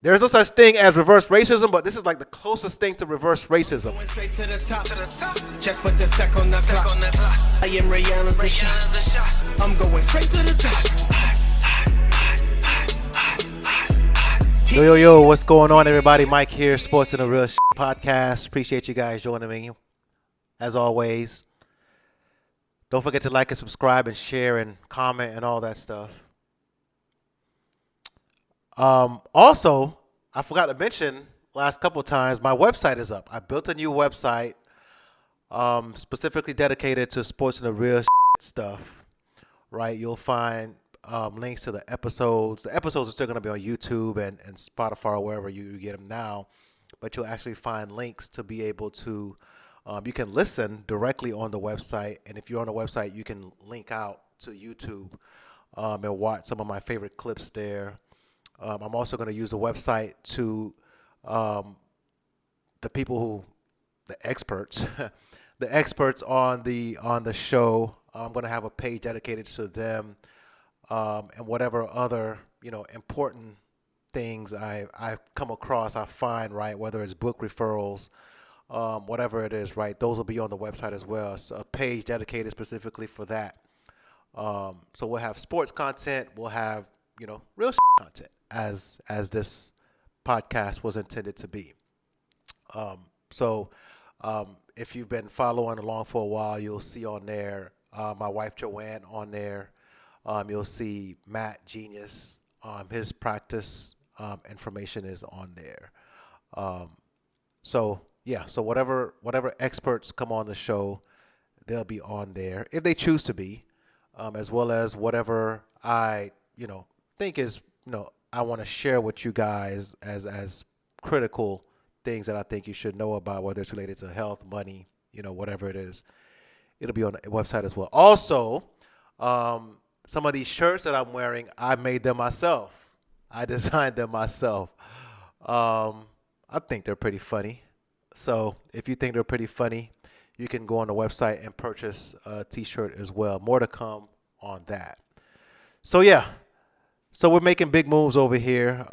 There's no such thing as reverse racism, but this is like the closest thing to reverse racism. Going straight to the top. Just put the stack on the clock. I am Ray Allen's the shot. I'm going straight to the top. Yo, what's going on, everybody? Mike here, Sports in the Real Podcast. Appreciate you guys joining me, as always. Don't forget to like and subscribe and share and comment and all that stuff. Also, I forgot to mention last couple of times, my website is up. I built a new website specifically dedicated to sports and the real stuff. Right, you'll find links to the episodes. The episodes are still going to be on YouTube and Spotify or wherever you get them now. But you'll actually find links to be able to, you can listen directly on the website. And if you're on the website, you can link out to YouTube and watch some of my favorite clips there. I'm also going to use the website to the people who, the experts, the experts on the show. I'm going to have a page dedicated to them and whatever other important things I've come across, I find, right, whether it's book referrals, whatever it is, right, those will be on the website as well. So a page dedicated specifically for that. So we'll have sports content, we'll have real content as this podcast was intended to be. So if you've been following along for a while, you'll see on there my wife Joanne on there. You'll see Matt Genius. His practice information is on there. So whatever experts come on the show, they'll be on there if they choose to be, as well as whatever I think is I want to share with you guys as critical things that I think you should know about, whether it's related to health, money, whatever it is. It'll be on the website as well. Also, some of these shirts that I'm wearing, I made them myself. I designed them myself. I think they're pretty funny. So if you think they're pretty funny, you can go on the website and purchase a t-shirt as well. More to come on that. So yeah. So we're making big moves over here.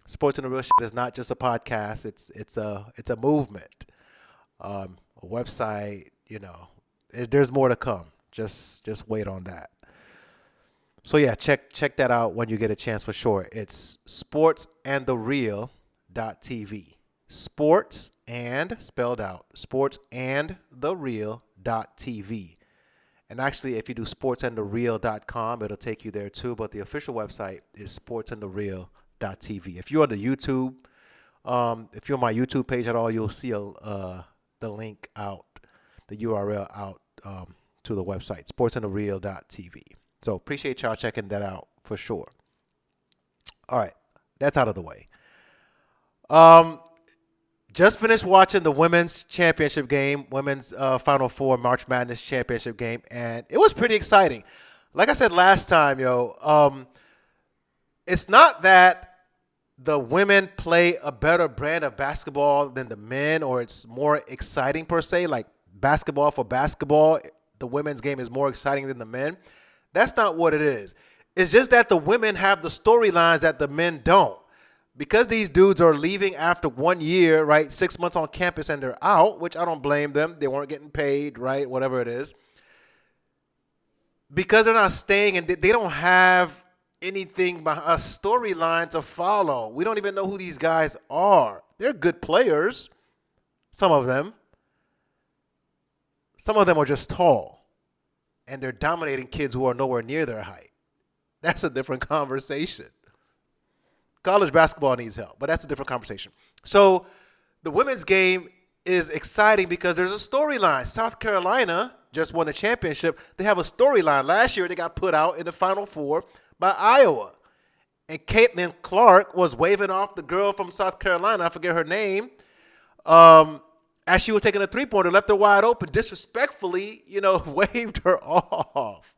Sports in the Real is not just a podcast. It's a movement. A website. There's more to come. Just wait on that. So yeah, check that out when you get a chance for sure. It's sportsandthereal.tv. Sports and spelled out. Sportsandthereal.tv. And actually, if you do sportsandthereal.com, it'll take you there too. But the official website is sportsandthereal.tv. If you're on the YouTube, if you're on my YouTube page at all, you'll see the link out, the URL out to the website, sportsandthereal.tv. So appreciate y'all checking that out for sure. All right, that's out of the way. Just finished watching the women's championship game, women's Final Four March Madness championship game, and it was pretty exciting. Like I said last time, it's not that the women play a better brand of basketball than the men, or it's more exciting per se, like basketball for basketball, the women's game is more exciting than the men. That's not what it is. It's just that the women have the storylines that the men don't. Because these dudes are leaving after 1 year, right, 6 months on campus, and they're out, which I don't blame them. They weren't getting paid, right, whatever it is. Because they're not staying and they don't have anything, a storyline to follow. We don't even know who these guys are. They're good players, some of them. Some of them are just tall, and they're dominating kids who are nowhere near their height. That's a different conversation. College basketball needs help, but that's a different conversation. So the women's game is exciting because there's a storyline. South Carolina just won a championship. They have a storyline. Last year, they got put out in the Final Four by Iowa. And Caitlin Clark was waving off the girl from South Carolina. I forget her name. As she was taking a three-pointer, left her wide open, disrespectfully, waved her off.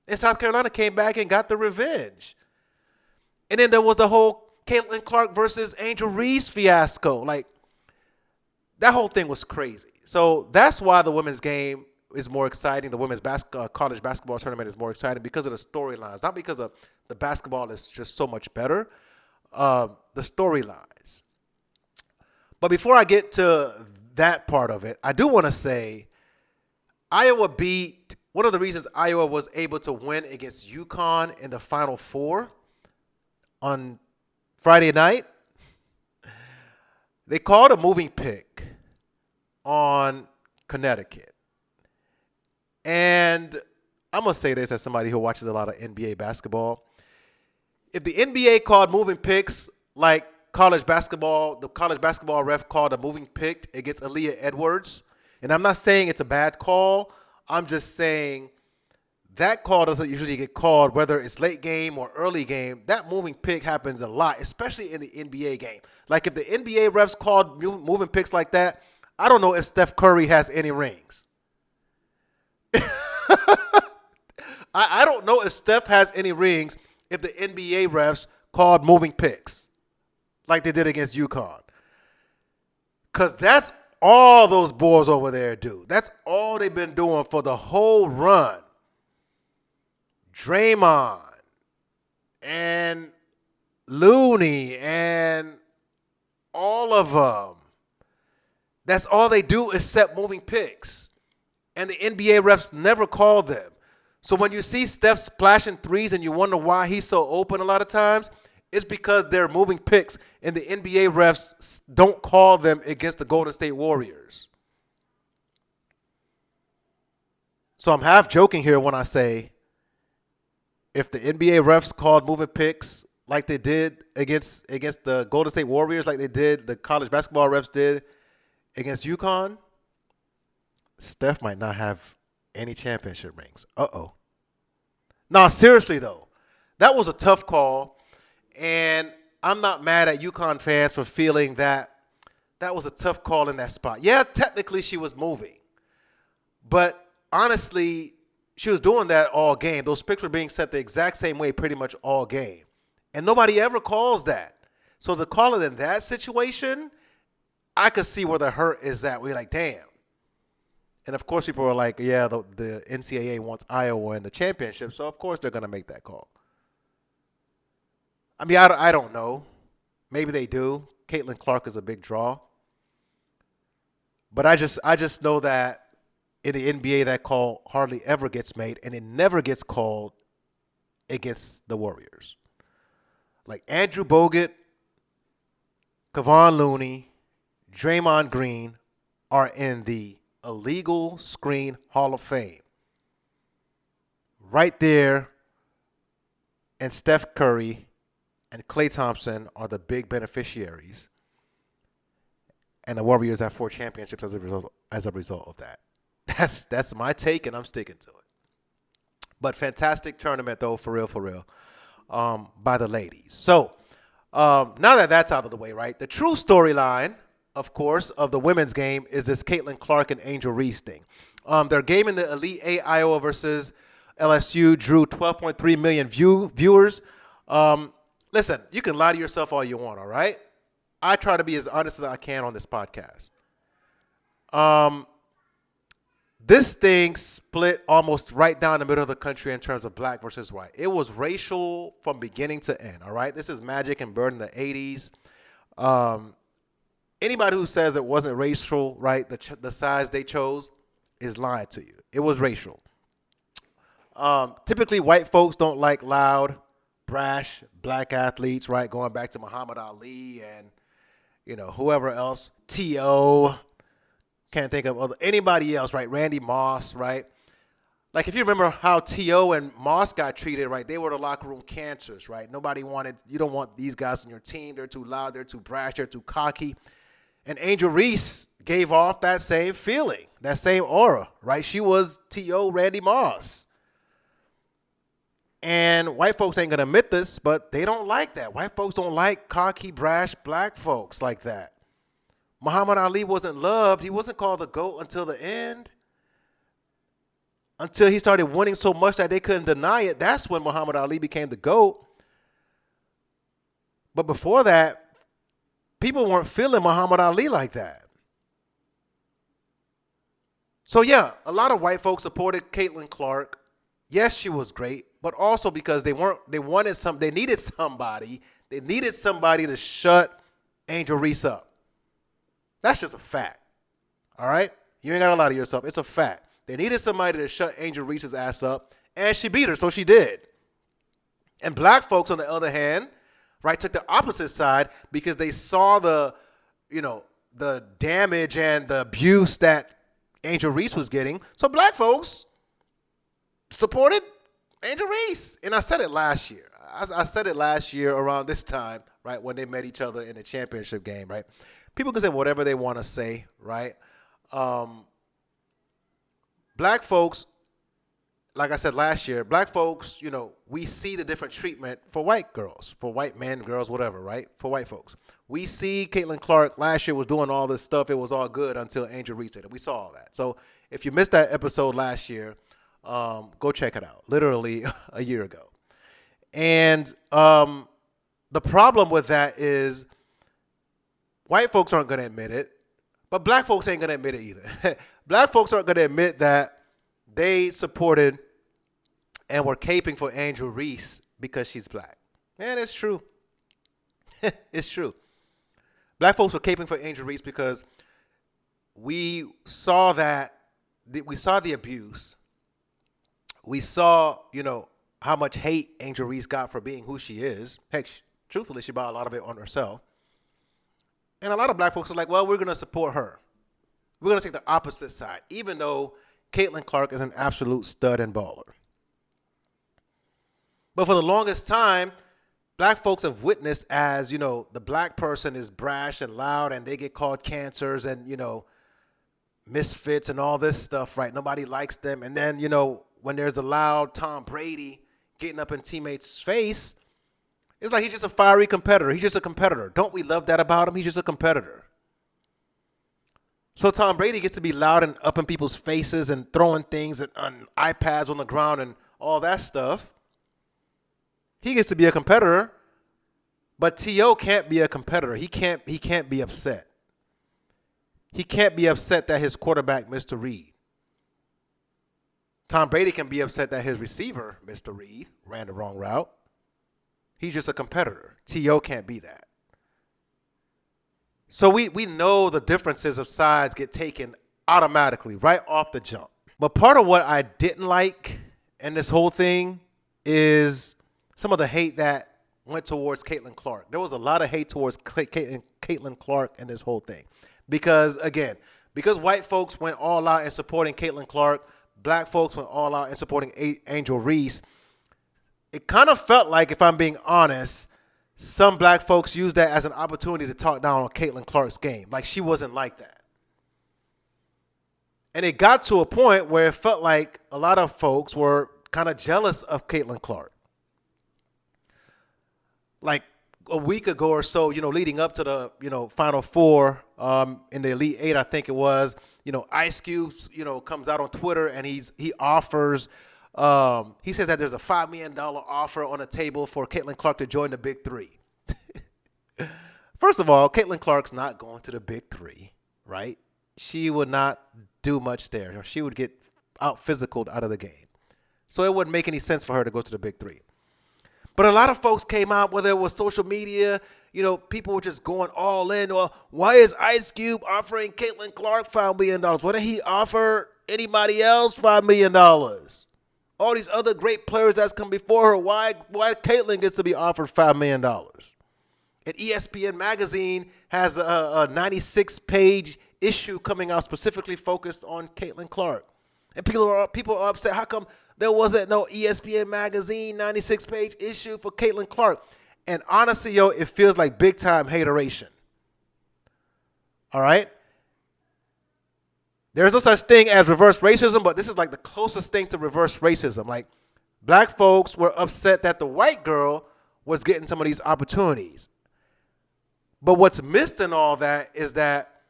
And South Carolina came back and got the revenge. And then there was the whole Caitlin Clark versus Angel Reese fiasco. Like, that whole thing was crazy. So that's why the women's game is more exciting. The women's college basketball tournament is more exciting because of the storylines, not because of the basketball is just so much better. the storylines. But before I get to that part of it, I do want to say Iowa beat one of the reasons Iowa was able to win against UConn in the Final Four on Friday night. They called a moving pick on Connecticut. And I'm going to say this as somebody who watches a lot of NBA basketball. If the NBA called moving picks like college basketball, the college basketball ref called a moving pick against Aaliyah Edwards, and I'm not saying it's a bad call. I'm just saying that call doesn't usually get called, whether it's late game or early game. That moving pick happens a lot, especially in the NBA game. Like if the NBA refs called moving picks like that, I don't know if Steph Curry has any rings. I don't know if Steph has any rings if the NBA refs called moving picks like they did against UConn. Because that's all those boys over there do. That's all they've been doing for the whole run. Draymond and Looney and all of them. That's all they do except moving picks. And the NBA refs never call them. So when you see Steph splashing threes and you wonder why he's so open a lot of times, it's because they're moving picks and the NBA refs don't call them against the Golden State Warriors. So I'm half joking here when I say if the NBA refs called moving picks like they did against the Golden State Warriors, like they did, the college basketball refs did against UConn, Steph might not have any championship rings. Uh-oh. Now, seriously, though, that was a tough call, and I'm not mad at UConn fans for feeling that that was a tough call in that spot. Yeah, technically she was moving, but honestly, she was doing that all game. Those picks were being set the exact same way pretty much all game, and nobody ever calls that. So to call it in that situation, I could see where the hurt is at. We're like, damn. And, of course, people are like, yeah, the NCAA wants Iowa in the championship, so, of course, they're going to make that call. I mean, I don't know. Maybe they do. Caitlin Clark is a big draw. But I just know that in the NBA that call hardly ever gets made, and it never gets called against the Warriors. Like Andrew Bogut, Kevon Looney, Draymond Green are in the illegal screen Hall of Fame. Right there, and Steph Curry and Klay Thompson are the big beneficiaries. And the Warriors have 4 championships as a result of that. That's my take, and I'm sticking to it. But fantastic tournament, though, for real, by the ladies. So now that that's out of the way, right, the true storyline, of course, of the women's game is this Caitlin Clark and Angel Reese thing. Their game in the Elite Eight, Iowa versus LSU, drew 12.3 million viewers. Listen, you can lie to yourself all you want, all right? I try to be as honest as I can on this podcast. This thing split almost right down the middle of the country in terms of black versus white. It was racial from beginning to end, all right? This is Magic and Bird in the 80s. Anybody who says it wasn't racial, right, the size they chose is lying to you. It was racial. Typically, white folks don't like loud, brash black athletes, right, going back to Muhammad Ali and, whoever else. T.O., can't think of anybody else, right, Randy Moss, right? Like, if you remember how T.O. and Moss got treated, right, they were the locker room cancers, right? You don't want these guys on your team. They're too loud. They're too brash. They're too cocky. And Angel Reese gave off that same feeling, that same aura, right? She was T.O. Randy Moss. And white folks ain't going to admit this, but they don't like that. White folks don't like cocky, brash black folks like that. Muhammad Ali wasn't loved. He wasn't called the GOAT until the end. Until he started winning so much that they couldn't deny it. That's when Muhammad Ali became the GOAT. But before that, people weren't feeling Muhammad Ali like that. So, yeah, a lot of white folks supported Caitlin Clark. Yes, she was great, but also because they needed somebody They needed somebody to shut Angel Reese up. That's just a fact. All right? You ain't got to lie to yourself. It's a fact. They needed somebody to shut Angel Reese's ass up, and she beat her, so she did. And black folks, on the other hand, right, took the opposite side because they saw the damage and the abuse that Angel Reese was getting. So black folks supported Angel Reese. And I said it last year. I said it last year around this time, right, when they met each other in the championship game, right? People can say whatever they want to say, right? Black folks, like I said last year, black folks, we see the different treatment for white girls, for white men, girls, whatever, right? For white folks. We see Caitlin Clark last year was doing all this stuff. It was all good until Angel Reese did it. We saw all that. So if you missed that episode last year, go check it out. Literally a year ago. And the problem with that is white folks aren't going to admit it, but black folks ain't going to admit it either. Black folks aren't going to admit that they supported and were caping for Angel Reese because she's black. Man, it's true. It's true. Black folks were caping for Angel Reese because we saw we saw the abuse. We saw, how much hate Angel Reese got for being who she is. Heck, truthfully, she brought a lot of it on herself. And a lot of black folks are like, well, we're going to support her. We're going to take the opposite side, even though Caitlin Clark is an absolute stud and baller. But for the longest time, black folks have witnessed as, the black person is brash and loud and they get called cancers and, misfits and all this stuff, right? Nobody likes them. And then, when there's a loud Tom Brady getting up in teammates' face, it's like he's just a fiery competitor. He's just a competitor. Don't we love that about him? He's just a competitor. So Tom Brady gets to be loud and up in people's faces and throwing things on iPads on the ground and all that stuff. He gets to be a competitor, but T.O. can't be a competitor. He can't be upset. He can't be upset that his quarterback missed a read. Tom Brady can be upset that his receiver, Mr. Reed, ran the wrong route. He's just a competitor. T.O. can't be that. So we know the differences of sides get taken automatically, right off the jump. But part of what I didn't like in this whole thing is some of the hate that went towards Caitlin Clark. There was a lot of hate towards Caitlin Clark in this whole thing. Because white folks went all out in supporting Caitlin Clark, black folks went all out in supporting Angel Reese. It kind of felt like, if I'm being honest, some black folks used that as an opportunity to talk down on Caitlin Clark's game. Like she wasn't like that. And it got to a point where it felt like a lot of folks were kind of jealous of Caitlin Clark. Like a week ago or so, leading up to the, Final Four in the Elite Eight, I think it was, Ice Cube, comes out on Twitter and he offers, he says that there's a $5 million offer on the table for Caitlin Clark to join the Big Three. First of all, Caitlin Clark's not going to the Big Three, right? She would not do much there. She would get out-physicaled out of the game. So it wouldn't make any sense for her to go to the Big Three. But a lot of folks came out, whether it was social media, people were just going all in. Well, why is Ice Cube offering Caitlin Clark $5 million? Why didn't he offer anybody else $5 million? All these other great players that's come before her, why Caitlin gets to be offered $5 million? And ESPN magazine has a 96-page issue coming out specifically focused on Caitlin Clark. And people are upset. How come there wasn't no ESPN magazine 96-page issue for Caitlin Clark? And honestly, it feels like big-time hateration. All right? There's no such thing as reverse racism, but this is like the closest thing to reverse racism. Like, black folks were upset that the white girl was getting some of these opportunities. But what's missed in all that is that,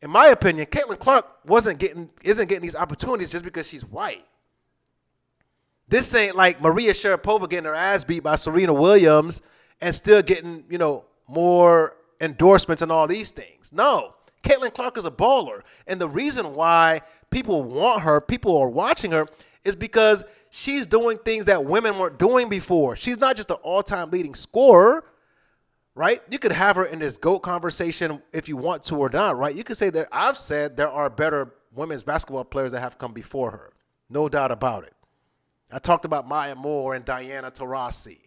in my opinion, Caitlin Clark isn't getting these opportunities just because she's white. This ain't like Maria Sharapova getting her ass beat by Serena Williams and still getting, more endorsements and all these things. No, Caitlin Clark is a baller. And the reason why people want her, people are watching her, is because she's doing things that women weren't doing before. She's not just an all-time leading scorer. right? You could have her in this GOAT conversation if you want to or not, right? You could say that I've said there are better women's basketball players that have come before her. No doubt about it. I talked about Maya Moore and Diana Taurasi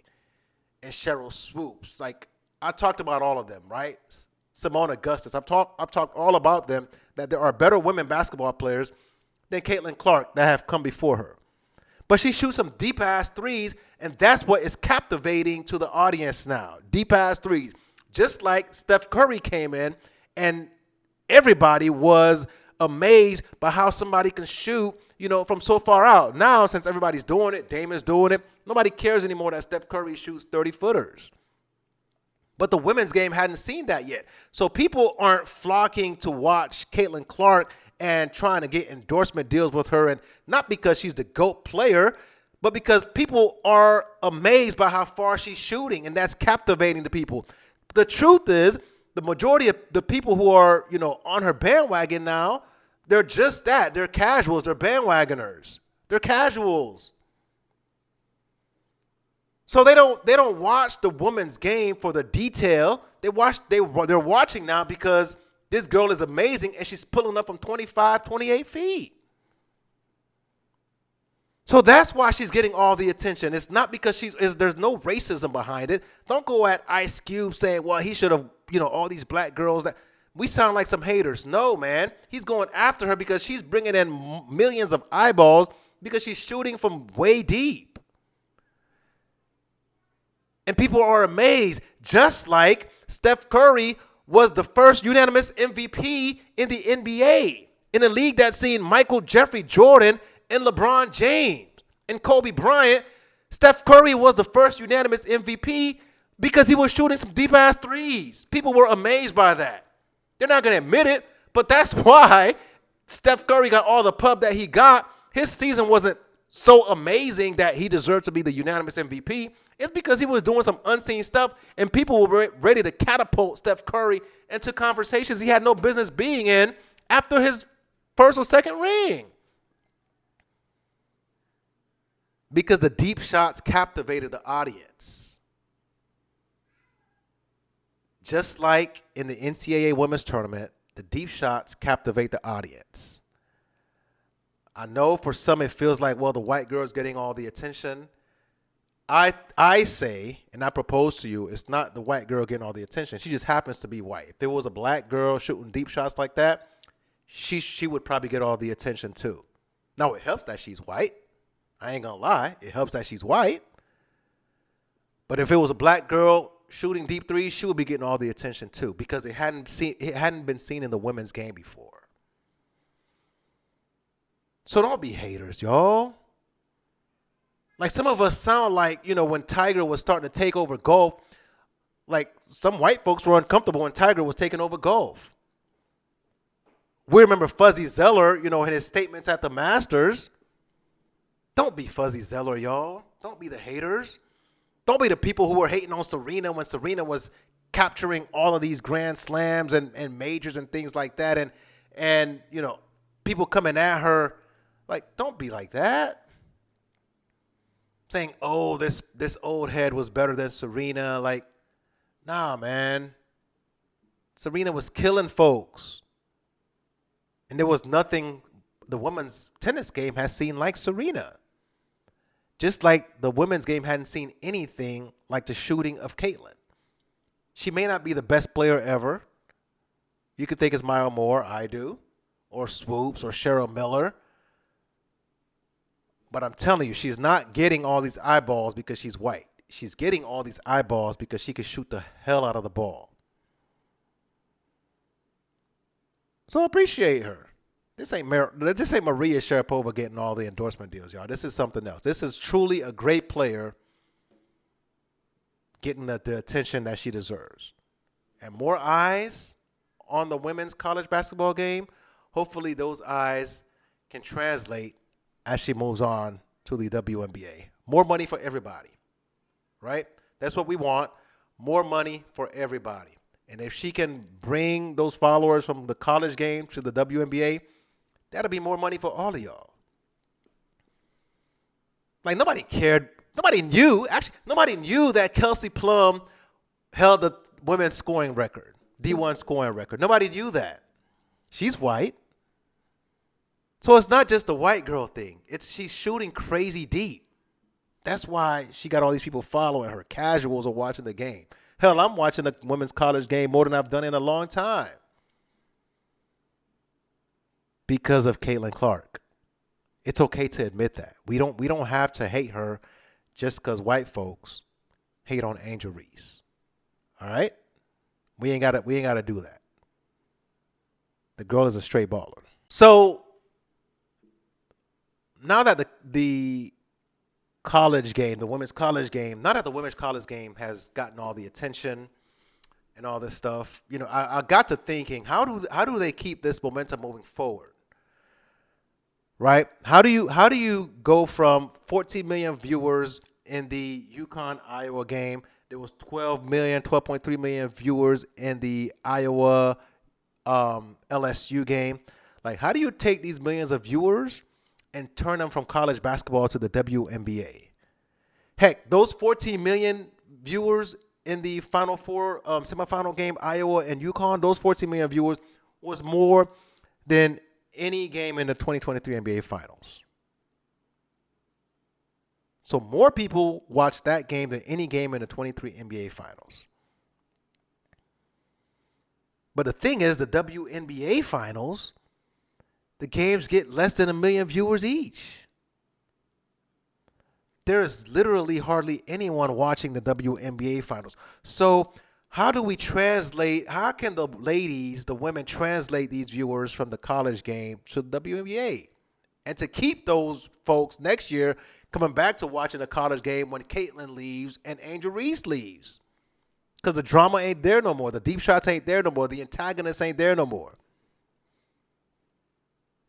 and Cheryl Swoops. Like, I talked about all of them, right? Simone Augustus. I've talked all about them, that there are better women basketball players than Caitlin Clark that have come before her. But she shoots some deep-ass threes, and that's what is captivating to the audience now. Deep-ass threes. Just like Steph Curry came in, and everybody was amazed by how somebody can shoot, from so far out. Now, since everybody's doing it, Damon's doing it, nobody cares anymore that Steph Curry shoots 30-footers. But the women's game hadn't seen that yet. So people aren't flocking to watch Caitlin Clark and trying to get endorsement deals with her, and not because she's the GOAT player, but because people are amazed by how far she's shooting, and that's captivating to people. The truth is, the majority of the people who are, on her bandwagon now, they're just that. They're casuals. They're bandwagoners. They're casuals. So they don't watch the women's game for the detail. They're watching now because this girl is amazing and she's pulling up from 25, 28 feet. So that's why she's getting all the attention. It's not because there's no racism behind it. Don't go at Ice Cube saying, well, he should have, all these black girls that we sound like some haters. No, man. He's going after her because she's bringing in millions of eyeballs because she's shooting from way deep. And people are amazed, just like Steph Curry was the first unanimous MVP in the NBA, in a league that's seen Michael Jeffrey Jordan and LeBron James and Kobe Bryant. Steph Curry was the first unanimous MVP because he was shooting some deep-ass threes. People were amazed by that. They're not going to admit it, but that's why Steph Curry got all the pub that he got. His season wasn't so amazing that he deserved to be the unanimous MVP. It's because he was doing some unseen stuff, and people were ready to catapult Steph Curry into conversations he had no business being in after his first or second ring. Because the deep shots captivated the audience. Just like in the NCAA women's tournament, the deep shots captivate the audience. I know for some it feels like, well, the white girl's getting all the attention. I say, and I propose to you, it's not the white girl getting all the attention. She just happens to be white. If there was a black girl shooting deep shots like that, she would probably get all the attention too. Now, it helps that she's white. I ain't gonna lie. It helps that she's white. But if it was a black girl shooting deep threes, she would be getting all the attention too, because it hadn't been seen in the women's game before. So don't be haters, y'all. Like, some of us sound like, when Tiger was starting to take over golf, like some white folks were uncomfortable when Tiger was taking over golf. We remember Fuzzy Zeller, in his statements at the Masters. Don't be Fuzzy Zeller, y'all. Don't be the haters. Don't be the people who were hating on Serena when Serena was capturing all of these grand slams and majors and things like that. And people coming at her. Like, don't be like that. Saying, oh, this old head was better than Serena. Like, nah, man. Serena was killing folks. And there was nothing the women's tennis game has seen like Serena. Just like the women's game hadn't seen anything like the shooting of Caitlin. She may not be the best player ever. You could think it's Maya Moore, I do. Or Swoops or Cheryl Miller. But I'm telling you, she's not getting all these eyeballs because she's white. She's getting all these eyeballs because she can shoot the hell out of the ball. So appreciate her. This ain't Maria Sharapova getting all the endorsement deals, y'all. This is something else. This is truly a great player getting the attention that she deserves. And more eyes on the women's college basketball game, hopefully those eyes can translate as she moves on to the WNBA. More money for everybody, right? That's what we want, more money for everybody. And if she can bring those followers from the college game to the WNBA, that'll be more money for all of y'all. Like, nobody cared. Nobody knew that Kelsey Plum held women's scoring record, D1 scoring record. Nobody knew that. She's white. So it's not just a white girl thing. She's shooting crazy deep. That's why she got all these people following her. Casuals are watching the game. Hell, I'm watching the women's college game more than I've done in a long time. Because of Caitlin Clark. It's okay to admit that. We don't have to hate her just because white folks hate on Angel Reese. All right? We ain't gotta do that. The girl is a straight baller. So now that the college game, the women's college game, now that the women's college game has gotten all the attention and all this stuff, I got to thinking, how do they keep this momentum moving forward? Right? How do you go from 14 million viewers in the UConn Iowa game? There was 12.3 million viewers in the Iowa LSU game. Like, how do you take these millions of viewers and turn them from college basketball to the WNBA? Heck, those 14 million viewers in the Final Four semifinal game, Iowa and UConn, those 14 million viewers was more than any game in the 2023 NBA Finals. So more people watched that game than any game in the 23 NBA Finals. But the thing is, the WNBA Finals, the games get less than 1 million viewers each. There is literally hardly anyone watching the WNBA Finals. So how can the women translate these viewers from the college game to the WNBA? And to keep those folks next year coming back to watching a college game when Caitlin leaves and Angel Reese leaves. Because the drama ain't there no more. The deep shots ain't there no more. The antagonists ain't there no more.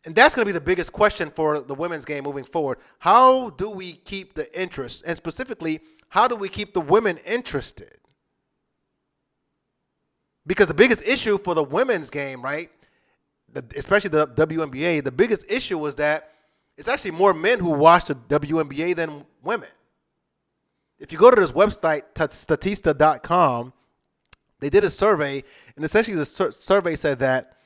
And that's going to be the biggest question for the women's game moving forward. How do we keep the interest? And specifically, how do we keep the women interested? Because the biggest issue for the women's game, right, especially the WNBA, the biggest issue was that it's actually more men who watch the WNBA than women. If you go to this website, Statista.com, they did a survey, and essentially the survey said that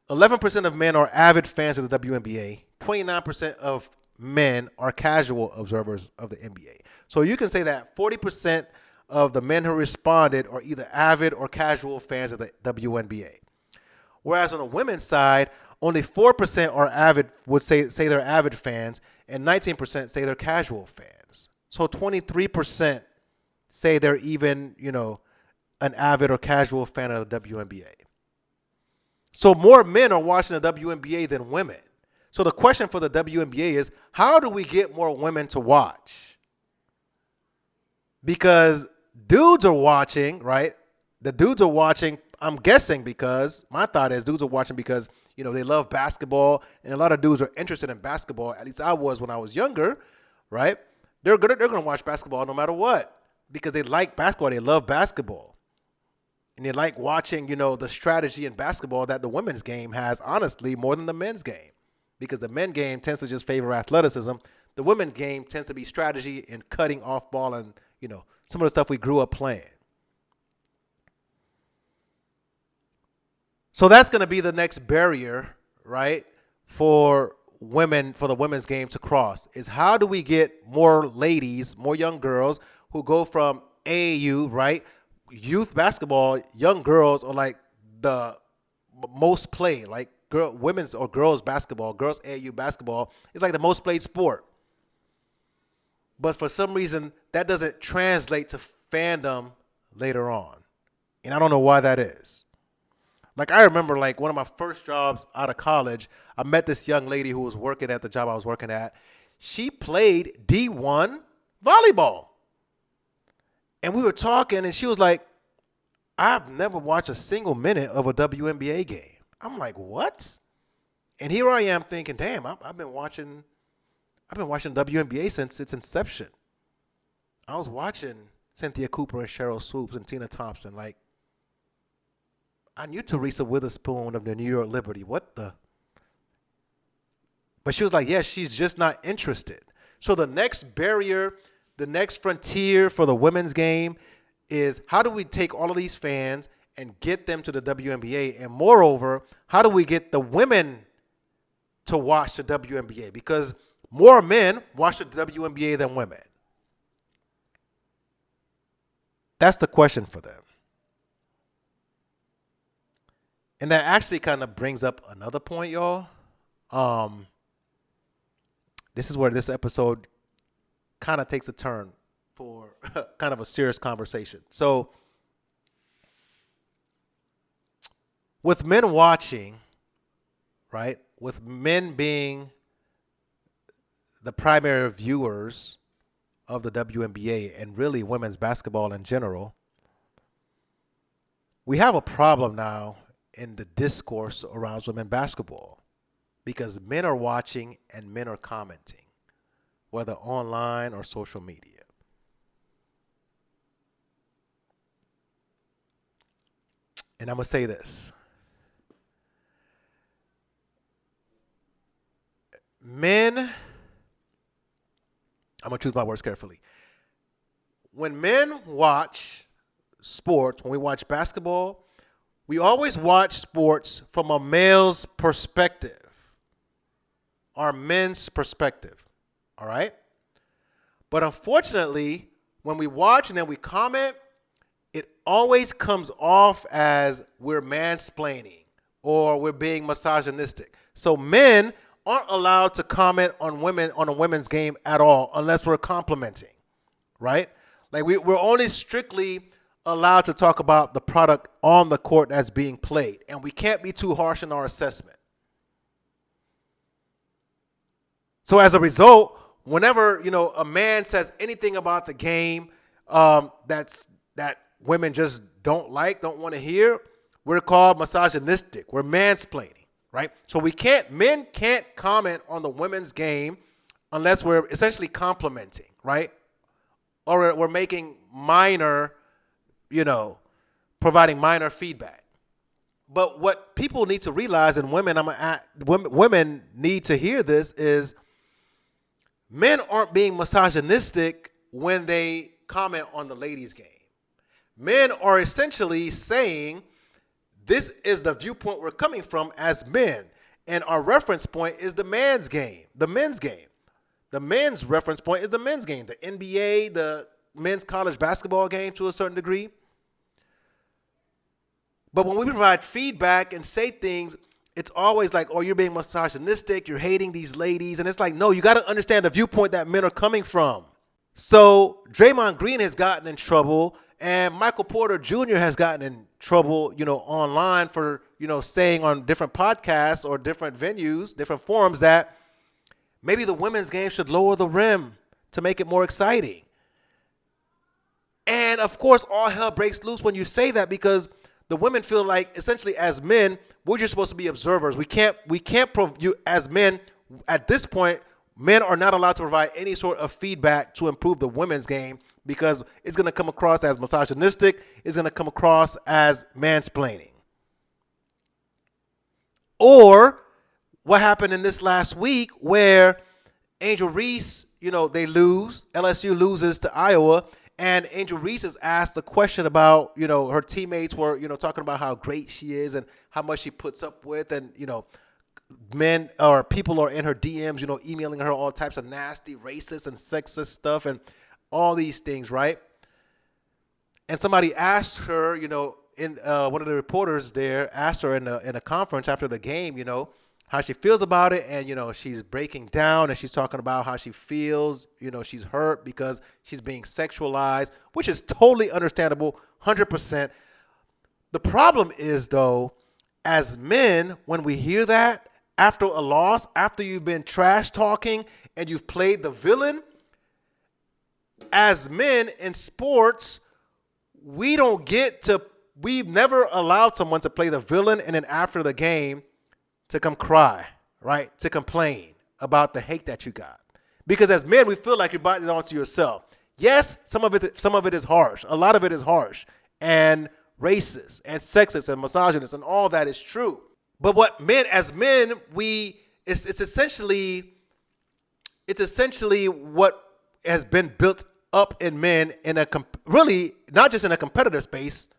11% of men are avid fans of the WNBA. 29% of men are casual observers of the NBA. So you can say that 40% of the men who responded are either avid or casual fans of the WNBA. Whereas on the women's side, only 4% are avid, would say they're avid fans, and 19% say they're casual fans. So 23% say they're even, an avid or casual fan of the WNBA. So more men are watching the WNBA than women. So the question for the WNBA is, how do we get more women to watch? Because dudes are watching, right? The dudes are watching, I'm guessing because, my thought is dudes are watching because, they love basketball, and a lot of dudes are interested in basketball. At least I was when I was younger, right? They're gonna watch basketball no matter what because they like basketball. They love basketball. And they like watching, the strategy in basketball that the women's game has, honestly, more than the men's game. Because the men's game tends to just favor athleticism. The women's game tends to be strategy and cutting off ball and, some of the stuff we grew up playing. So that's going to be the next barrier, right, for the women's game to cross, is how do we get more ladies, more young girls who go from AAU, right? Youth basketball, young girls are like the most played, like women's or girls basketball, girls AAU basketball is like the most played sport. But for some reason, that doesn't translate to fandom later on. And I don't know why that is. Like, I remember, like, one of my first jobs out of college, I met this young lady who was working at the job I was working at. She played D1 volleyball. And we were talking, and she was like, I've never watched a single minute of a WNBA game. I'm like, what? And here I am thinking, damn, I've been watching WNBA since its inception. I was watching Cynthia Cooper and Cheryl Swoops and Tina Thompson. Like, I knew Teresa Witherspoon of the New York Liberty. What the? But she was like, yeah, she's just not interested. So the next barrier, the next frontier for the women's game is how do we take all of these fans and get them to the WNBA? And moreover, how do we get the women to watch the WNBA? Because more men watch the WNBA than women. That's the question for them. And that actually kind of brings up another point, y'all. This is where this episode kind of takes a turn for kind of a serious conversation. So, with men watching, right, with men being the primary viewers of the WNBA and really women's basketball in general, we have a problem now in the discourse around women's basketball because men are watching and men are commenting, whether online or social media. And I'm going to say this. Men, I'm going to choose my words carefully. When men watch sports, when we watch basketball, we always watch sports from a male's perspective, our men's perspective, all right? But unfortunately, when we watch and then we comment, it always comes off as we're mansplaining or we're being misogynistic. So men aren't allowed to comment on women on a women's game at all unless we're complimenting, right? Like we're only strictly allowed to talk about the product on the court that's being played, and we can't be too harsh in our assessment. So as a result, whenever a man says anything about the game that women just don't want to hear, we're called misogynistic. We're mansplaining, right? So men can't comment on the women's game unless we're essentially complimenting, right? Or we're making minor, providing minor feedback. But what people need to realize, and women need to hear this, is men aren't being misogynistic when they comment on the ladies' game. Men are essentially saying, this is the viewpoint we're coming from as men. And our reference point is the man's game, the men's game. The men's reference point is the men's game, the NBA, the men's college basketball game to a certain degree. But when we provide feedback and say things, it's always like, oh, you're being misogynistic, you're hating these ladies. And it's like, no, you got to understand the viewpoint that men are coming from. So Draymond Green has gotten in trouble, and Michael Porter Jr. has gotten in trouble, online for, saying on different podcasts or different venues, different forums that maybe the women's game should lower the rim to make it more exciting. And of course, all hell breaks loose when you say that, because the women feel like essentially as men, we're just supposed to be observers. As men, at this point, men are not allowed to provide any sort of feedback to improve the women's game, because it's going to come across as misogynistic. It's going to come across as mansplaining. Or what happened in this last week where Angel Reese, they lose. LSU loses to Iowa. And Angel Reese is asked a question about, her teammates were, talking about how great she is and how much she puts up with. And, men or people are in her DMs, emailing her all types of nasty, racist and sexist stuff and all these things, right? And somebody asked her, in one of the reporters there asked her in a conference after the game, how she feels about it. And, she's breaking down and she's talking about how she feels, she's hurt because she's being sexualized, which is totally understandable, 100%. The problem is, though, as men, when we hear that after a loss, after you've been trash talking and you've played the villain, as men in sports, we've never allowed someone to play the villain and then after the game to come cry, right? To complain about the hate that you got. Because as men, we feel like you're biting onto yourself. Yes, some of it is harsh. A lot of it is harsh and racist and sexist and misogynist, and all that is true. But what as men, it's essentially what has been built up in men in a really not just in a competitive space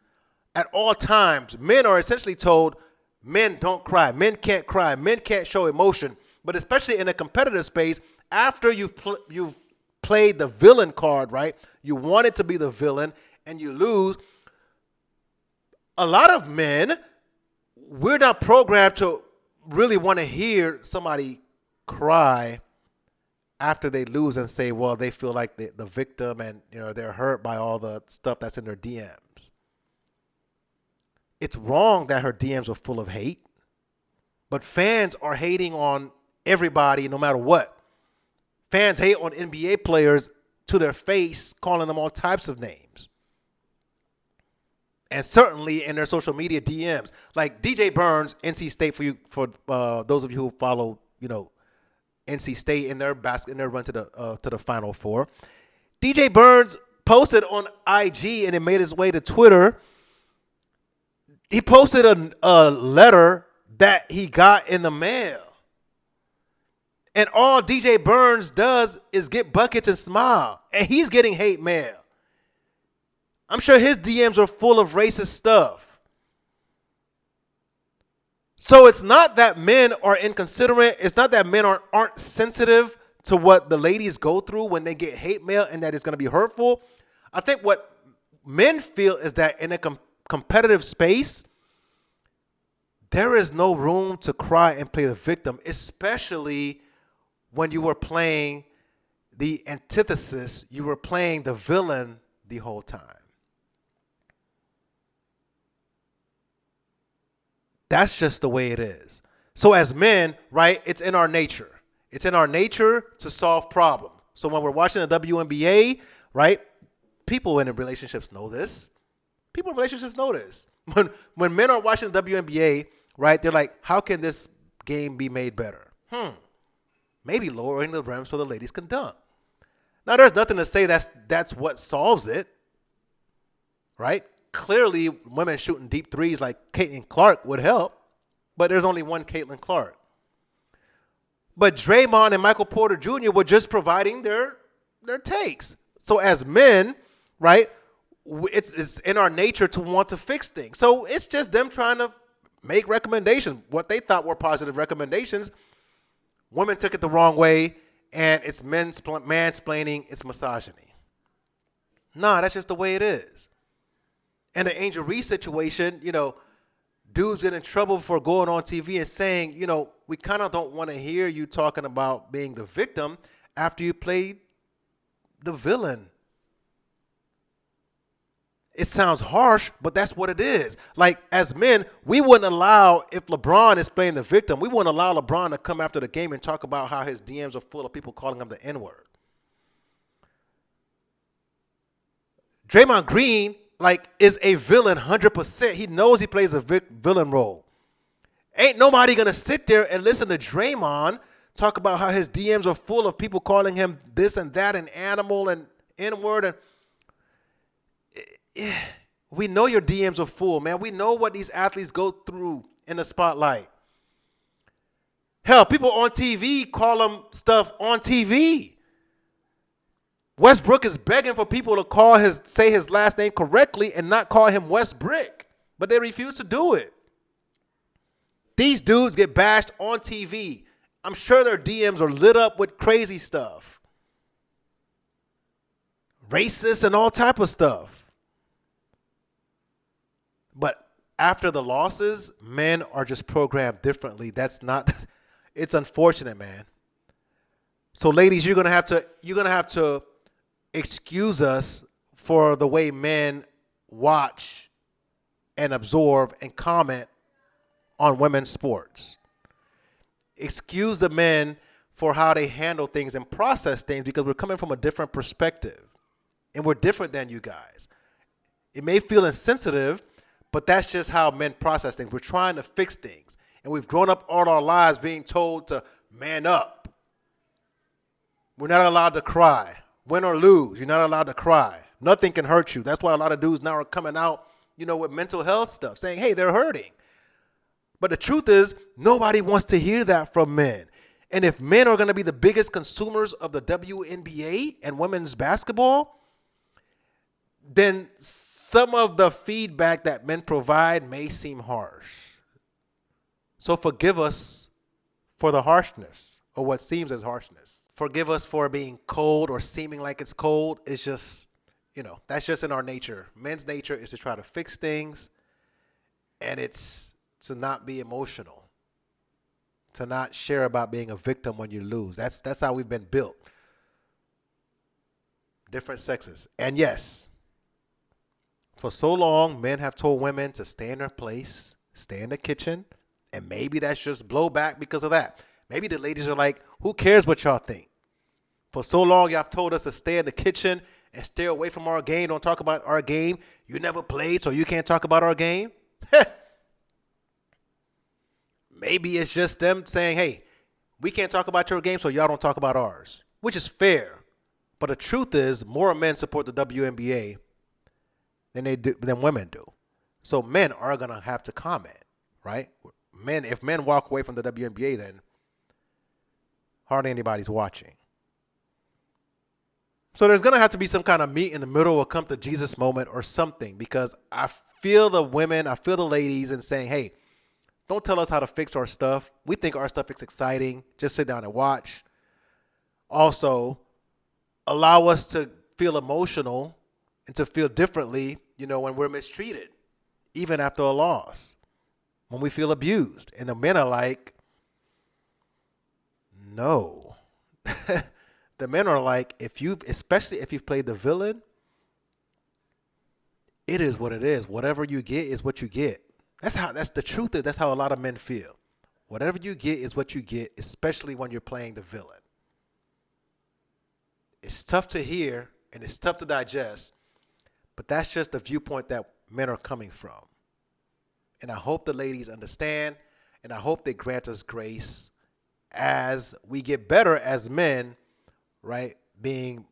at all times. Men are essentially told men don't cry, men can't cry, men can't show emotion. But especially in a competitive space, after you've played the villain card, right? You wanted to be the villain and you lose. A lot of men, we're not programmed to really want to hear somebody cry after they lose and say, well, they feel like the victim and they're hurt by all the stuff that's in their DMs. It's wrong that her DMs are full of hate, but fans are hating on everybody no matter what. Fans hate on NBA players to their face, calling them all types of names. And certainly in their social media DMs. Like DJ Burns, NC State, for those of you who follow, NC State in their run to the Final Four. DJ Burns posted on IG and it made its way to Twitter. He posted a letter that he got in the mail. And all DJ Burns does is get buckets and smile. And he's getting hate mail. I'm sure his DMs are full of racist stuff. So it's not that men are inconsiderate. It's not that men aren't sensitive to what the ladies go through when they get hate mail and that it's going to be hurtful. I think what men feel is that in a competitive space, there is no room to cry and play the victim, especially when you were playing the antithesis, you were playing the villain the whole time. That's just the way it is. So as men, right, it's in our nature. It's in our nature to solve problems. So when we're watching the WNBA, right, people in relationships know this. People in relationships know this. When men are watching the WNBA, right, they're like, how can this game be made better? Maybe lowering the rim so the ladies can dunk. Now, there's nothing to say that's what solves it, right? Clearly, women shooting deep threes like Caitlin Clark would help, but there's only one Caitlin Clark. But Draymond and Michael Porter Jr. were just providing their takes. So as men, right, it's in our nature to want to fix things. So it's just them trying to make recommendations, what they thought were positive recommendations. Women took it the wrong way, and it's mansplaining, it's misogyny. Nah, that's just the way it is. And the Angel Reese situation, dudes get in trouble for going on TV and saying, we kind of don't want to hear you talking about being the victim after you played the villain. It sounds harsh, but that's what it is. Like, as men, we wouldn't allow, if LeBron is playing the victim, we wouldn't allow LeBron to come after the game and talk about how his DMs are full of people calling him the N-word. Draymond Green, is a villain 100%. He knows he plays a villain role. Ain't nobody going to sit there and listen to Draymond talk about how his DMs are full of people calling him this and that and animal and N-word. And we know your DMs are full, man. We know what these athletes go through in the spotlight. Hell, people on TV call them stuff on TV. Westbrook is begging for people to say his last name correctly and not call him Westbrick, but they refuse to do it. These dudes get bashed on TV. I'm sure their DMs are lit up with crazy stuff. Racist and all type of stuff. But after the losses, men are just programmed differently. That's not, it's unfortunate, man. So ladies, you're gonna have to excuse us for the way men watch and absorb and comment on women's sports. Excuse the men for how they handle things and process things, because we're coming from a different perspective and we're different than you guys. It may feel insensitive, but that's just how men process things. We're trying to fix things, and we've grown up all our lives being told to man up. We're not allowed to cry. Win or lose, you're not allowed to cry. Nothing can hurt you. That's why a lot of dudes now are coming out, with mental health stuff, saying, hey, they're hurting. But the truth is, nobody wants to hear that from men. And if men are going to be the biggest consumers of the WNBA and women's basketball, then some of the feedback that men provide may seem harsh. So forgive us for the harshness or what seems as harshness. Forgive us for being cold or seeming like it's cold. It's just, that's just in our nature. Men's nature is to try to fix things, and it's to not be emotional, to not share about being a victim when you lose. That's how we've been built. Different sexes. And yes, for so long, men have told women to stay in their place, stay in the kitchen, and maybe that's just blowback because of that. Maybe the ladies are like, who cares what y'all think? For so long, y'all told us to stay in the kitchen and stay away from our game. Don't talk about our game. You never played, so you can't talk about our game. Maybe it's just them saying, hey, we can't talk about your game, so y'all don't talk about ours, which is fair. But the truth is, more men support the WNBA than women do. So men are going to have to comment, right? If men walk away from the WNBA, then hardly anybody's watching. So there's going to have to be some kind of meet in the middle or come to Jesus moment or something, because I feel the women, I feel the ladies and saying, hey, don't tell us how to fix our stuff. We think our stuff is exciting. Just sit down and watch. Also, allow us to feel emotional and to feel differently, when we're mistreated, even after a loss, when we feel abused. And the men are like, no. The men are like, especially if you've played the villain, it is what it is. Whatever you get is what you get. That's the truth is. That's how a lot of men feel. Whatever you get is what you get, especially when you're playing the villain. It's tough to hear and it's tough to digest, but that's just the viewpoint that men are coming from. And I hope the ladies understand, and I hope they grant us grace as we get better as men, right? Being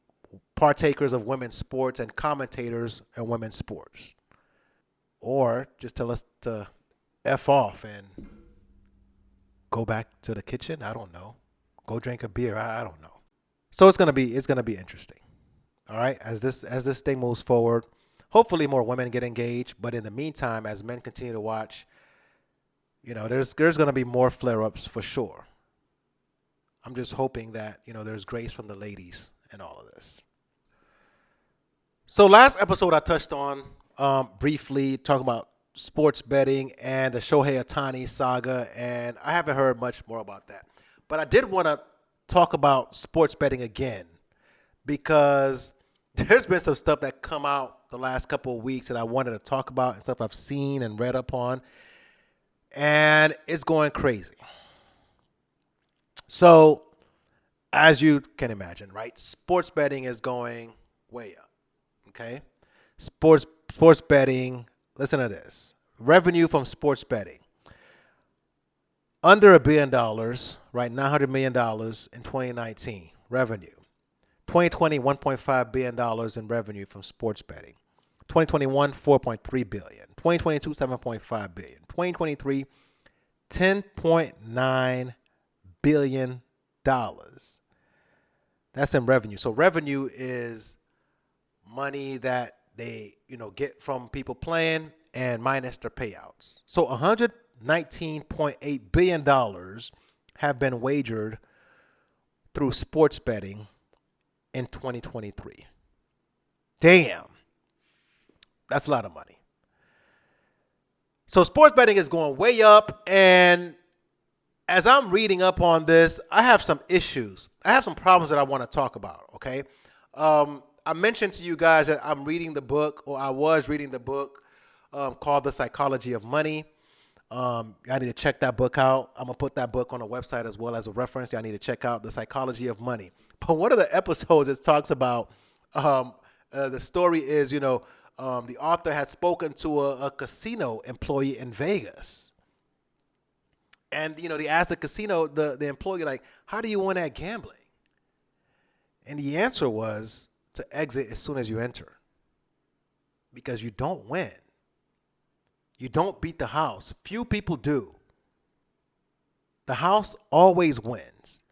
partakers of women's sports and commentators in women's sports. Or just tell us to F off and go back to the kitchen. I don't know. Go drink a beer. I don't know. So it's gonna be interesting. All right, as this thing moves forward, hopefully more women get engaged. But in the meantime, as men continue to watch, there's gonna be more flare-ups for sure. I'm just hoping that there's grace from the ladies in all of this. So last episode I touched on briefly talking about sports betting and the Shohei Ohtani saga, and I haven't heard much more about that. But I did want to talk about sports betting again, because there's been some stuff that come out the last couple of weeks that I wanted to talk about and stuff I've seen and read up on, and it's going crazy. So, as you can imagine, right, sports betting is going way up, okay? Sports betting, listen to this. Revenue from sports betting. Under $1 billion, right? $900 million in 2019 revenue. 2020, $1.5 billion in revenue from sports betting. 2021, $4.3 billion. 2022, $7.5 billion. 2023, $10.9 billion. That's in revenue. So revenue is money that they get from people playing and minus their payouts. So $119.8 billion have been wagered through sports betting in 2023. Damn. That's a lot of money. So sports betting is going way up, and as I'm reading up on this, I have some issues. I have some problems that I want to talk about, okay? I mentioned to you guys that I'm reading the book, or I was reading the book called The Psychology of Money. Y'all need to check that book out. I'm going to put that book on the website as well as a reference. Y'all need to check out The Psychology of Money. But one of the episodes, it talks about the story is, the author had spoken to a casino employee in Vegas. And, they asked the casino, the employee, like, how do you win at gambling? And the answer was to exit as soon as you enter. Because you don't win. You don't beat the house. Few people do. The house always wins.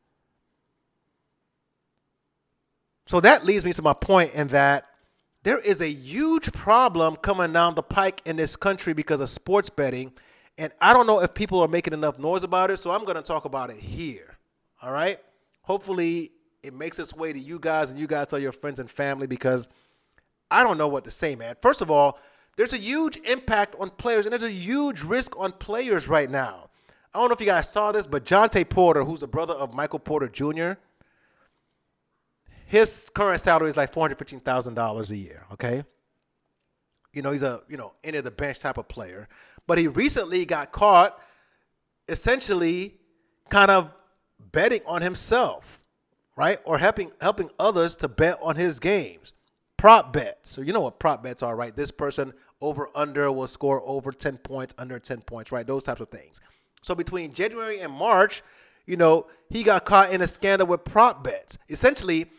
So that leads me to my point in that there is a huge problem coming down the pike in this country because of sports betting. And I don't know if people are making enough noise about it, so I'm going to talk about it here. All right? Hopefully, it makes its way to you guys, and you guys tell your friends and family, because I don't know what to say, man. First of all, there's a huge impact on players, and there's a huge risk on players right now. I don't know if you guys saw this, but Jonte Porter, who's the brother of Michael Porter Jr., his current salary is like $415,000 a year, okay? He's a, end of the bench type of player. But he recently got caught essentially kind of betting on himself, right? Or helping others to bet on his games. Prop bets. So you know what prop bets are, right? This person over under will score over 10 points, under 10 points, right? Those types of things. So between January and March, he got caught in a scandal with prop bets. Essentially,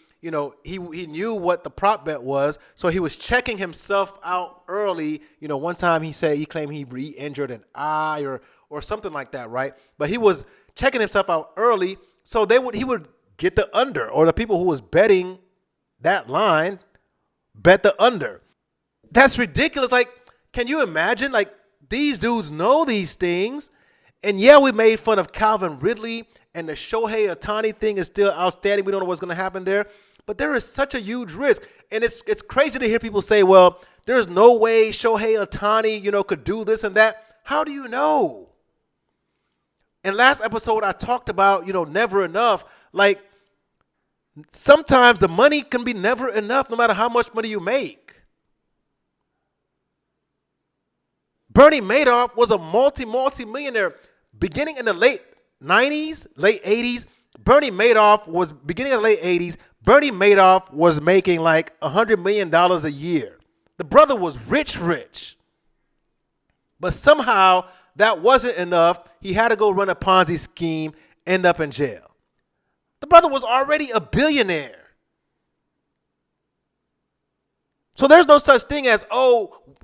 he knew what the prop bet was, so he was checking himself out early. One time he claimed he re-injured an eye or something like that, right? But he was checking himself out early, so he would get the under, or the people who was betting that line bet the under. That's ridiculous. Like, can you imagine? Like, these dudes know these things, and yeah, we made fun of Calvin Ridley, and the Shohei Ohtani thing is still outstanding. We don't know what's going to happen there. But there is such a huge risk. And it's crazy to hear people say, well, there's no way Shohei Ohtani, could do this and that. How do you know? In last episode, I talked about, never enough. Like, sometimes the money can be never enough no matter how much money you make. Bernie Madoff was a multi-millionaire beginning in the late 90s, late 80s. Bernie Madoff was beginning in the late 80s. Bernie Madoff was making like $100 million a year. The brother was rich. But somehow that wasn't enough. He had to go run a Ponzi scheme, end up in jail. The brother was already a billionaire. So there's no such thing as,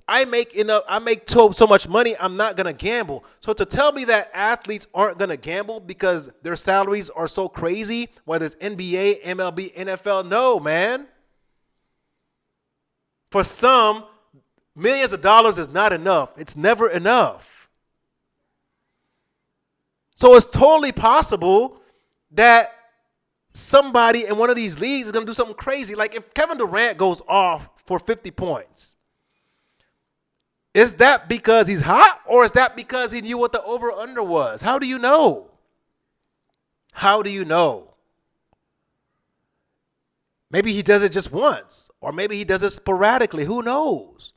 I make so much money, I'm not going to gamble. So to tell me that athletes aren't going to gamble because their salaries are so crazy, whether it's NBA, MLB, NFL, no, man. For some, millions of dollars is not enough. It's never enough. So it's totally possible that somebody in one of these leagues is going to do something crazy. Like if Kevin Durant goes off for 50 points, is that because he's hot, or is that because he knew what the over-under was? How do you know? How do you know? Maybe he does it just once, or maybe he does it sporadically. Who knows?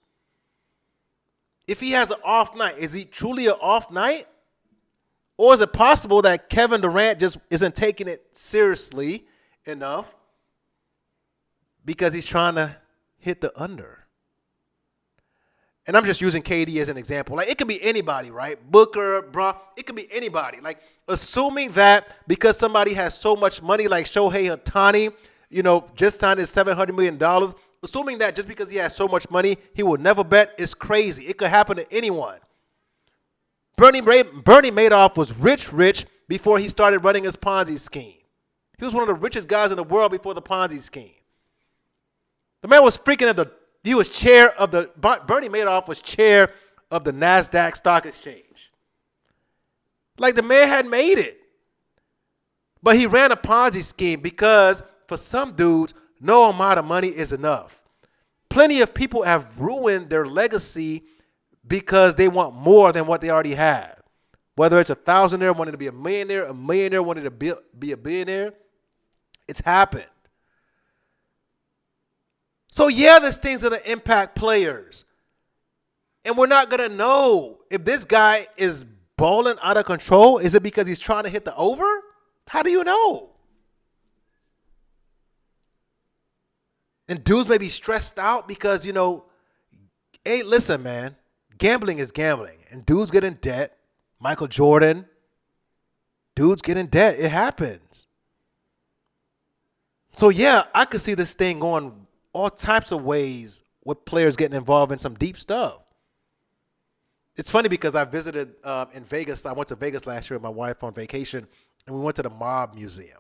If he has an off night, is he truly an off night? Or is it possible that Kevin Durant just isn't taking it seriously enough because he's trying to hit the under? And I'm just using KD as an example. Like, it could be anybody, right? Booker, Bron, it could be anybody. Like, assuming that because somebody has so much money, like Shohei Ohtani, just signed his $700 million, assuming that just because he has so much money, he will never bet is crazy. It could happen to anyone. Bernie Madoff was rich before he started running his Ponzi scheme. He was one of the richest guys in the world before the Ponzi scheme. The man was Bernie Madoff was chair of the NASDAQ stock exchange. Like, the man had made it. But he ran a Ponzi scheme because for some dudes, no amount of money is enough. Plenty of people have ruined their legacy because they want more than what they already have. Whether it's a thousandaire wanting to be a millionaire wanting to be a billionaire, it's happened. So yeah, this thing's going to impact players. And we're not going to know if this guy is balling out of control. Is it because he's trying to hit the over? How do you know? And dudes may be stressed out because, hey, listen, man, gambling is gambling. And dudes get in debt. Michael Jordan, dudes get in debt. It happens. So yeah, I could see this thing going all types of ways with players getting involved in some deep stuff. It's funny because I visited in Vegas. I went to Vegas last year with my wife on vacation, and we went to the Mob Museum.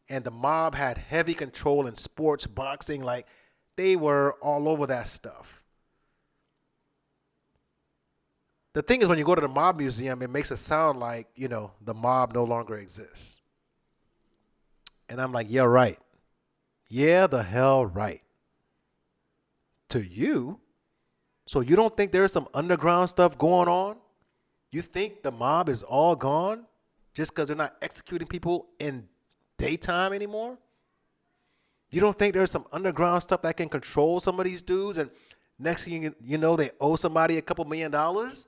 And the Mob had heavy control in sports, boxing. Like, They were all over that stuff. The thing is, when you go to the mob museum, it makes it sound like, the mob no longer exists. And I'm like, yeah, right. Yeah, the hell right. To you? So you don't think there's some underground stuff going on? You think the mob is all gone just because they're not executing people in daytime anymore? You don't think there's some underground stuff that can control some of these dudes, and next thing you know, they owe somebody a couple $1,000,000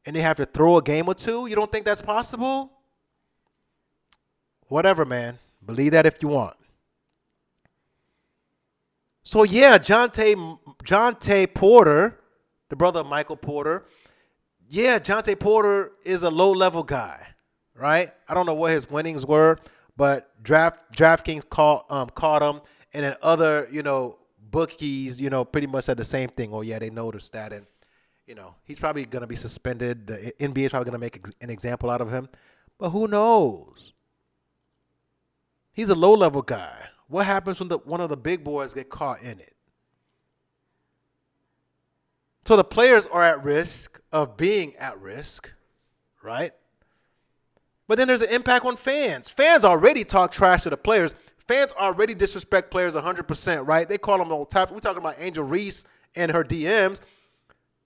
and they have to throw a game or two? You don't think that's possible? Whatever, man. Believe that if you want. So yeah, Jonte Porter, the brother of Michael Porter. Yeah, Jonte Porter is a low-level guy, right? I don't know what his winnings were, but DraftKings caught him, and then other, bookies, pretty much said the same thing. Oh yeah, they noticed that, and he's probably gonna be suspended. The NBA is probably gonna make an example out of him, but who knows? He's a low-level guy. What happens when one of the big boys get caught in it? So the players are at risk of being at risk, right? But then there's an impact on fans. Fans already talk trash to the players. Fans already disrespect players 100%, right? They call them all types. We're talking about Angel Reese and her DMs.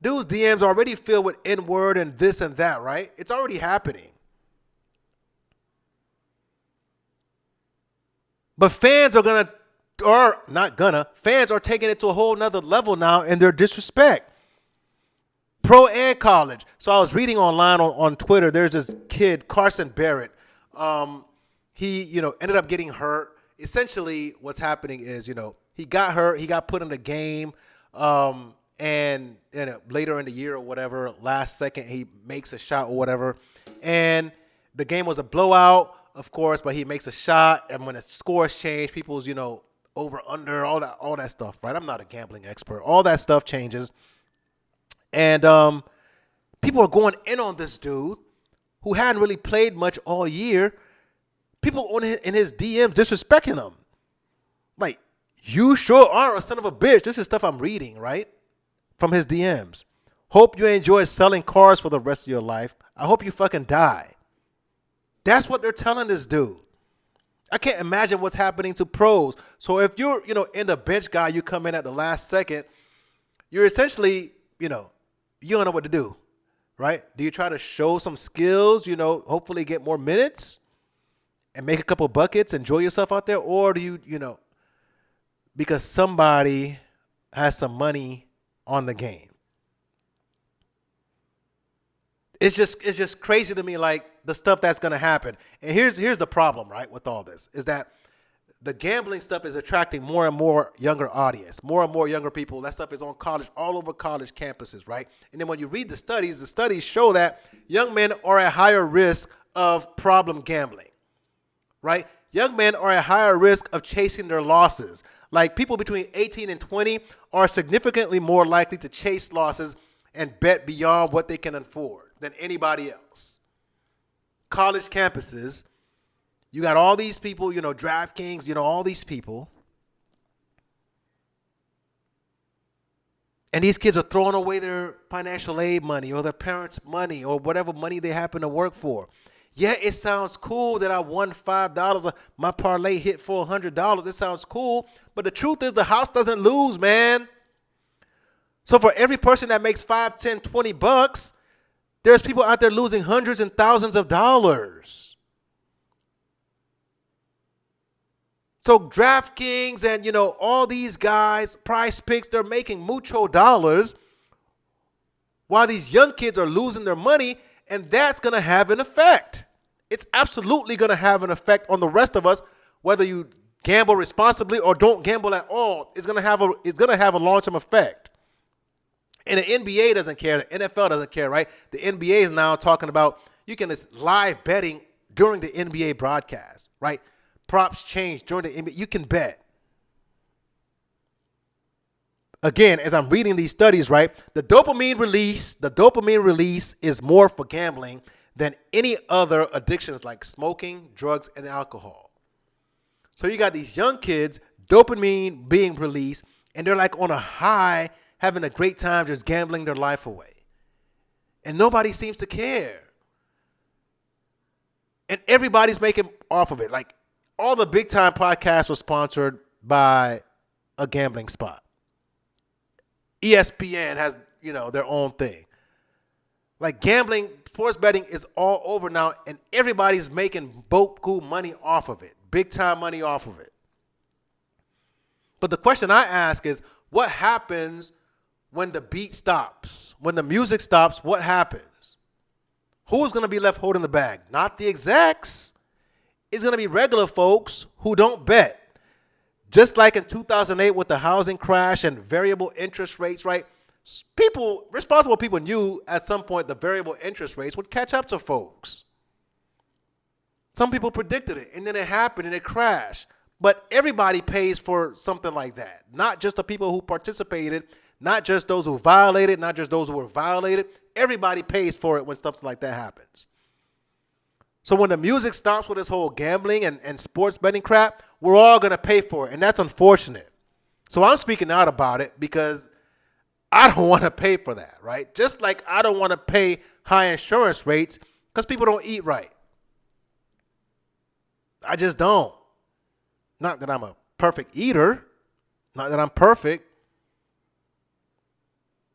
Dude's DMs already filled with N-word and this and that, right? It's already happening. But fans are fans are taking it to a whole nother level now in their disrespect. Pro and college. So I was reading online on Twitter. There's this kid, Carson Barrett. He, ended up getting hurt. Essentially, what's happening is, he got hurt. He got put in the game. And later in the year or whatever, last second, he makes a shot or whatever. And the game was a blowout, of course, but he makes a shot. And when the scores change, people's, over, under, all that stuff, right? I'm not a gambling expert. All that stuff changes. And people are going in on this dude who hadn't really played much all year. People in his DMs disrespecting him. Like, you sure are a son of a bitch. This is stuff I'm reading, right? From his DMs. Hope you enjoy selling cars for the rest of your life. I hope you fucking die. That's what they're telling this dude. I can't imagine what's happening to pros. So if you're, in the bench guy, you come in at the last second, you're essentially, you don't know what to do, right? Do you try to show some skills, hopefully get more minutes and make a couple buckets, enjoy yourself out there? Or do you, because somebody has some money on the game? It's just crazy to me, like, the stuff that's going to happen. And here's the problem, right, with all this, is that the gambling stuff is attracting more and more younger audience, more and more younger people. That stuff is on college, all over college campuses, right? And then when you read the studies show that young men are at higher risk of problem gambling, right? Young men are at higher risk of chasing their losses. Like, people between 18 and 20 are significantly more likely to chase losses and bet beyond what they can afford than anybody else. College campuses, you got all these people, DraftKings, all these people. And these kids are throwing away their financial aid money or their parents' money or whatever money they happen to work for. Yeah, it sounds cool that I won $5. My parlay hit for $100. It sounds cool. But the truth is, the house doesn't lose, man. So for every person that makes $5, $10, $20, there's people out there losing hundreds and thousands of dollars. So DraftKings and, all these guys, Prize Picks, they're making mucho dollars while these young kids are losing their money, and that's going to have an effect. It's absolutely going to have an effect on the rest of us, whether you gamble responsibly or don't gamble at all. It's going to have a long-term effect. And the NBA doesn't care. The NFL doesn't care, right? The NBA is now talking about you can live betting during the NBA broadcast, right? Props change during the NBA. You can bet. Again, as I'm reading these studies, right, the dopamine release is more for gambling than any other addictions like smoking, drugs, and alcohol. So you got these young kids, dopamine being released, And they're like on a high, having a great time, just gambling their life away. And nobody seems to care. And everybody's making off of it. Like all the big time podcasts were sponsored by a gambling spot. ESPN has, their own thing. Like gambling, sports betting is all over now, and everybody's making boku money off of it. Big time money off of it. But the question I ask is, what happens when the beat stops? When the music stops, what happens? Who's going to be left holding the bag? Not the execs. It's going to be regular folks who don't bet. Just like in 2008 with the housing crash and variable interest rates, right? Responsible people knew at some point the variable interest rates would catch up to folks. Some people predicted it, and then it happened and it crashed. But everybody pays for something like that. Not just the people who participated, not just those who violated, not just those who were violated. Everybody pays for it when something like that happens. So when the music stops with this whole gambling and sports betting crap, we're all going to pay for it. And that's unfortunate. So I'm speaking out about it because I don't want to pay for that, right? Just like I don't want to pay high insurance rates because people don't eat right. I just don't. Not that I'm a perfect eater. Not that I'm perfect.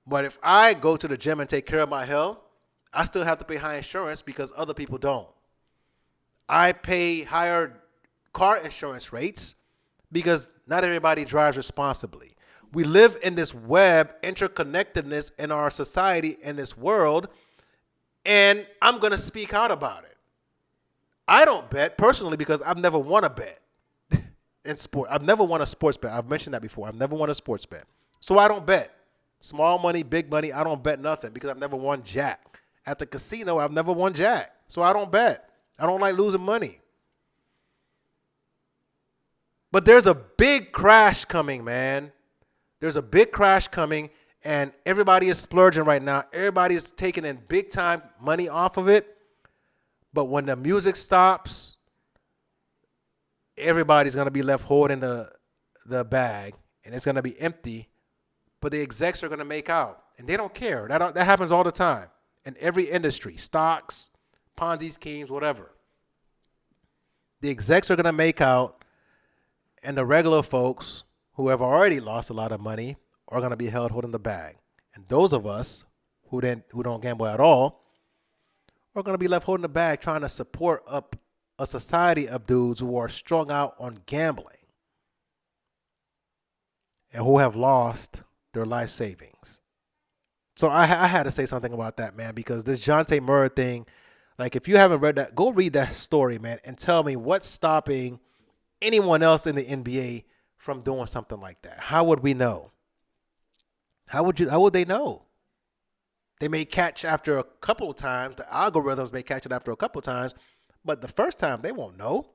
But if I go to the gym and take care of my health, I still have to pay high insurance because other people don't. I pay higher car insurance rates because not everybody drives responsibly. We live in this web interconnectedness in our society, in this world, and I'm going to speak out about it. I don't bet personally because I've never won a bet in sport. I've never won a sports bet. I've mentioned that before. I've never won a sports bet. So I don't bet. Small money, big money, I don't bet nothing because I've never won jack. At the casino, I've never won jack. So I don't bet. I don't like losing money. But there's a big crash coming, man. There's a big crash coming, and everybody is splurging right now. Everybody is taking in big time money off of it. But when the music stops, everybody's going to be left holding the bag, and it's going to be empty. But the execs are going to make out, and they don't care. That happens all the time in every industry, stocks, Ponzi schemes, whatever. The execs are going to make out, and the regular folks who have already lost a lot of money are going to be held holding the bag. And those of us who don't gamble at all are going to be left holding the bag trying to support up a society of dudes who are strung out on gambling and who have lost their life savings. So I had to say something about that, man, because this Jonte Murray thing, like if you haven't read that, go read that story, man, and tell me what's stopping anyone else in the NBA from doing something like that. How would we know? How would they know? They may catch after a couple of times. The algorithms may catch it after a couple of times, but the first time they won't know.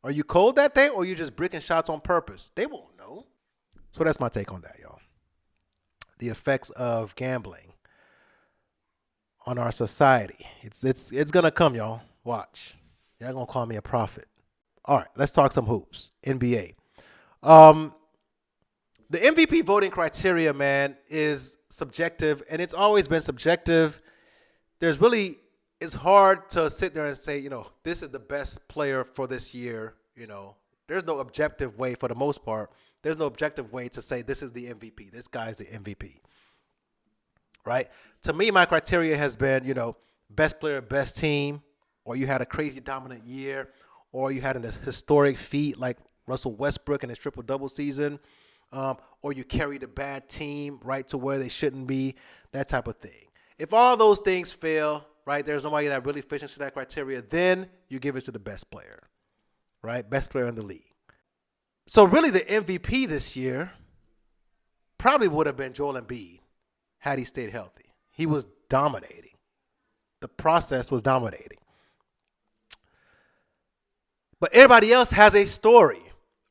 Are you cold that day or are you just bricking shots on purpose? They won't know. So that's my take on that, y'all. The effects of gambling on our society. It's gonna come, y'all. Watch. Y'all gonna call me a prophet. All right, let's talk some hoops. NBA. The MVP voting criteria, man, is subjective, and it's always been subjective. It's hard to sit there and say, this is the best player for this year. There's no objective way for the most part. There's no objective way to say this is the MVP. This guy's the MVP, right? To me, my criteria has been, best player, best team, or you had a crazy dominant year, or you had a historic feat like Russell Westbrook in his triple-double season, or you carried a bad team right to where they shouldn't be, that type of thing. If all those things fail, right, there's nobody that really fits into that criteria, then you give it to the best player, right? Best player in the league. So really the MVP this year probably would have been Joel Embiid had he stayed healthy. He was dominating. The process was dominating. But everybody else has a story,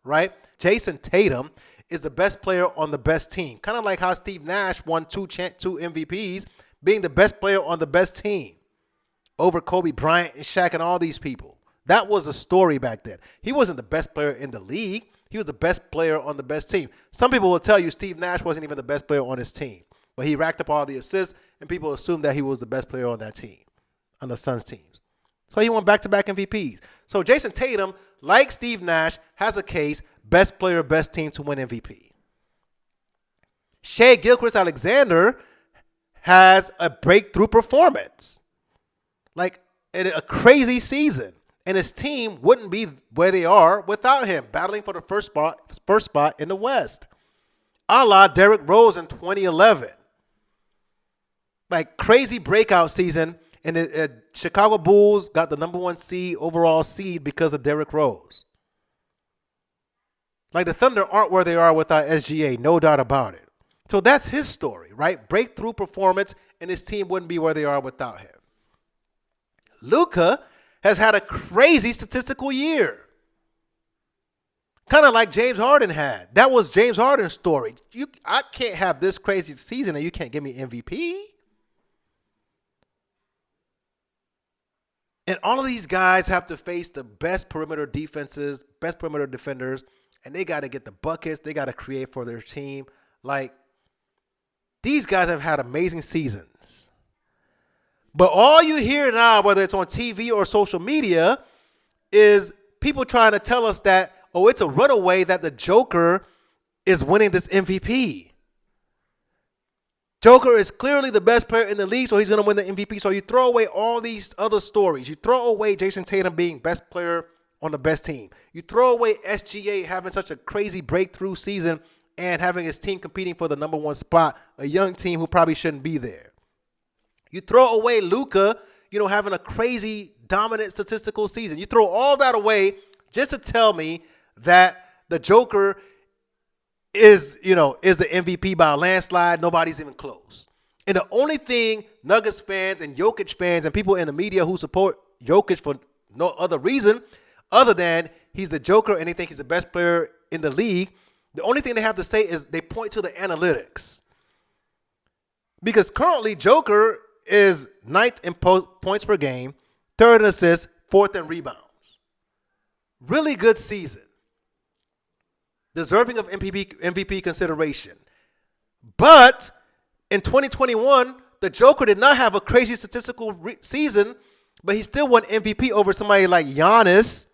right? Jason Tatum is the best player on the best team. Kind of like how Steve Nash won two MVPs, being the best player on the best team over Kobe Bryant and Shaq and all these people. That was a story back then. He wasn't the best player in the league. He was the best player on the best team. Some people will tell you Steve Nash wasn't even the best player on his team, but he racked up all the assists, and people assumed that he was the best player on that team, on the Suns teams. So he won back-to-back MVPs. So Jason Tatum, like Steve Nash, has a case, best player, best team to win MVP. Shea Gilgeous-Alexander has a breakthrough performance. Like a crazy season. And his team wouldn't be where they are without him, battling for the first spot in the West. A la Derrick Rose in 2011. Like crazy breakout season. And the Chicago Bulls got the number 1 seed, overall seed, because of Derrick Rose. Like the Thunder aren't where they are without SGA, no doubt about it. So that's his story, right? Breakthrough performance, and his team wouldn't be where they are without him. Luka has had a crazy statistical year. Kind of like James Harden had. That was James Harden's story. I can't have this crazy season and you can't give me MVP. And all of these guys have to face the best perimeter defenses, best perimeter defenders, and they got to get the buckets. They got to create for their team. Like, these guys have had amazing seasons. But all you hear now, whether it's on TV or social media, is people trying to tell us that, oh, it's a runaway that the Joker is winning this MVP. Joker is clearly the best player in the league, so he's going to win the MVP. So you throw away all these other stories. You throw away Jason Tatum being best player on the best team. You throw away SGA having such a crazy breakthrough season and having his team competing for the number 1 spot, a young team who probably shouldn't be there. You throw away Luka, having a crazy dominant statistical season. You throw all that away just to tell me that the Joker is the MVP by a landslide. Nobody's even close. And the only thing Nuggets fans and Jokic fans and people in the media who support Jokic for no other reason other than he's a Joker and they think he's the best player in the league, the only thing they have to say is they point to the analytics. Because currently Joker is 9th in points per game, 3rd in assists, 4th in rebounds. Really good season. Deserving of MVP consideration. But in 2021, the Joker did not have a crazy statistical season, but he still won MVP over somebody like Giannis,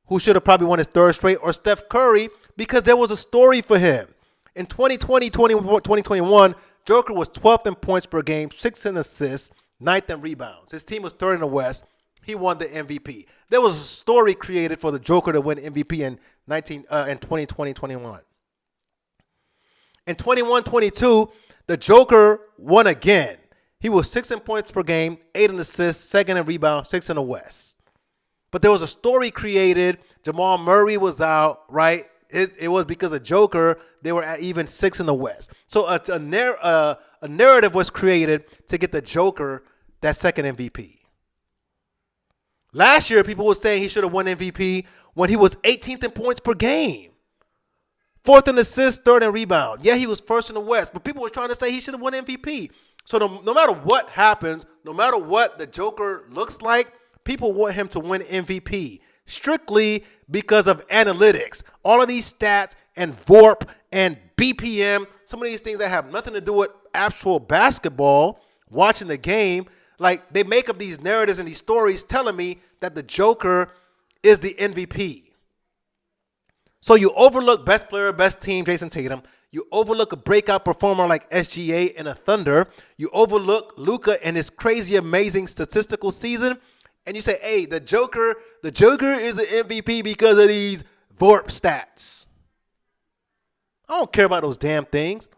who should have probably won his 3rd straight, or Steph Curry, because there was a story for him. In 2021, Joker was 12th in points per game, 6th in assists, 9th in rebounds. His team was 3rd in the West. He won the MVP. There was a story created for the Joker to win MVP in 2020-21. In 21-22, the Joker won again. He was 6th in points per game, 8 in assists, 2nd in rebounds, 6th in the West. But there was a story created. Jamal Murray was out, right? It was because of Joker, they were at even 6th in the West. So a narrative was created to get the Joker that 2nd MVP. Last year, people were saying he should have won MVP when he was 18th in points per game. 4th in assists, 3rd in rebound. Yeah, he was 1st in the West, but people were trying to say he should have won MVP. So no matter what happens, no matter what the Joker looks like, people want him to win MVP. Strictly because of analytics. All of these stats and VORP and BPM, some of these things that have nothing to do with actual basketball, watching the game, like they make up these narratives and these stories telling me that the Joker is the MVP. So you overlook best player, best team, Jason Tatum. You overlook a breakout performer like SGA and a Thunder. You overlook Luka and his crazy, amazing statistical season. And you say, hey, the Joker is the MVP because of these VORP stats. I don't care about those damn things.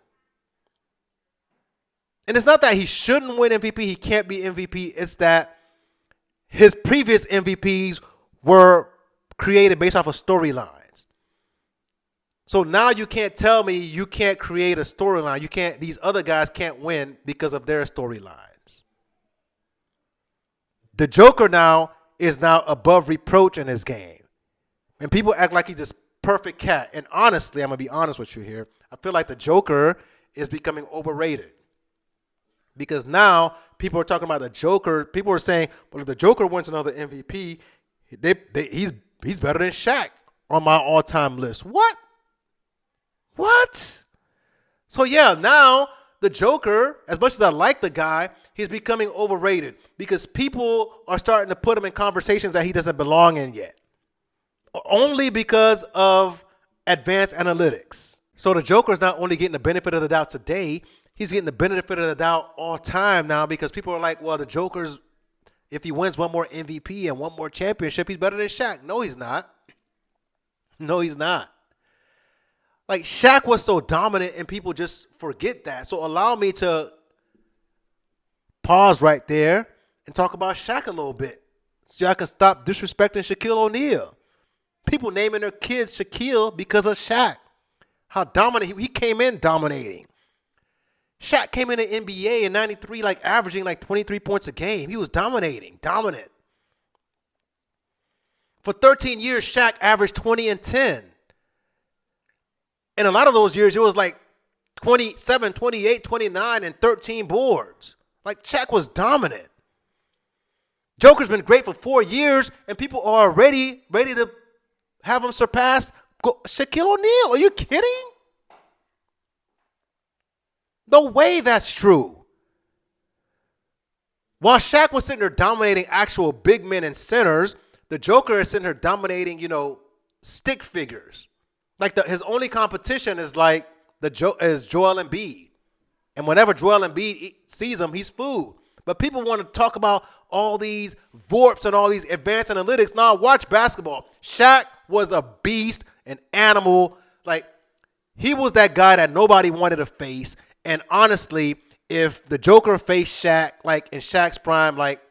And it's not that he shouldn't win MVP, he can't be MVP. It's that his previous MVPs were created based off of storylines. So now you can't tell me you can't create a storyline. These other guys can't win because of their storylines. The Joker now is above reproach in his game. And people act like he's this perfect cat. And honestly, I'm going to be honest with you here. I feel like the Joker is becoming overrated. Because now people are talking about the Joker. People are saying, well, if the Joker wins another MVP, he's better than Shaq. on my all-time list. What? What? So yeah, now the Joker, as much as I like the guy, he's becoming overrated because people are starting to put him in conversations that he doesn't belong in yet. Only because of advanced analytics. So the Joker is not only getting the benefit of the doubt today, he's getting the benefit of the doubt all time now because people are like, well, the Joker's, if he wins one more MVP and one more championship, he's better than Shaq. No, he's not. No, he's not. Like, Shaq was so dominant and people just forget that. So allow me to pause right there and talk about Shaq a little bit so I can stop disrespecting Shaquille O'Neal. People naming their kids Shaquille because of Shaq. How dominant. He came in dominating. Shaq came in the NBA in 93 like averaging like 23 points a game. He was dominating. Dominant. For 13 years, Shaq averaged 20 and 10. And a lot of those years, it was like 27, 28, 29, and 13 boards. Like, Shaq was dominant. Joker's been great for 4 years, and people are already ready to have him surpass Shaquille O'Neal. Are you kidding? No way that's true. While Shaq was sitting there dominating actual big men and centers, the Joker is sitting there dominating, stick figures. Like his only competition is like is Joel Embiid. And whenever Joel Embiid sees him, he's food. But people want to talk about all these VORPs and all these advanced analytics. Now, watch basketball. Shaq was a beast, an animal. Like, he was that guy that nobody wanted to face. And honestly, if the Joker faced Shaq, like in Shaq's prime, like,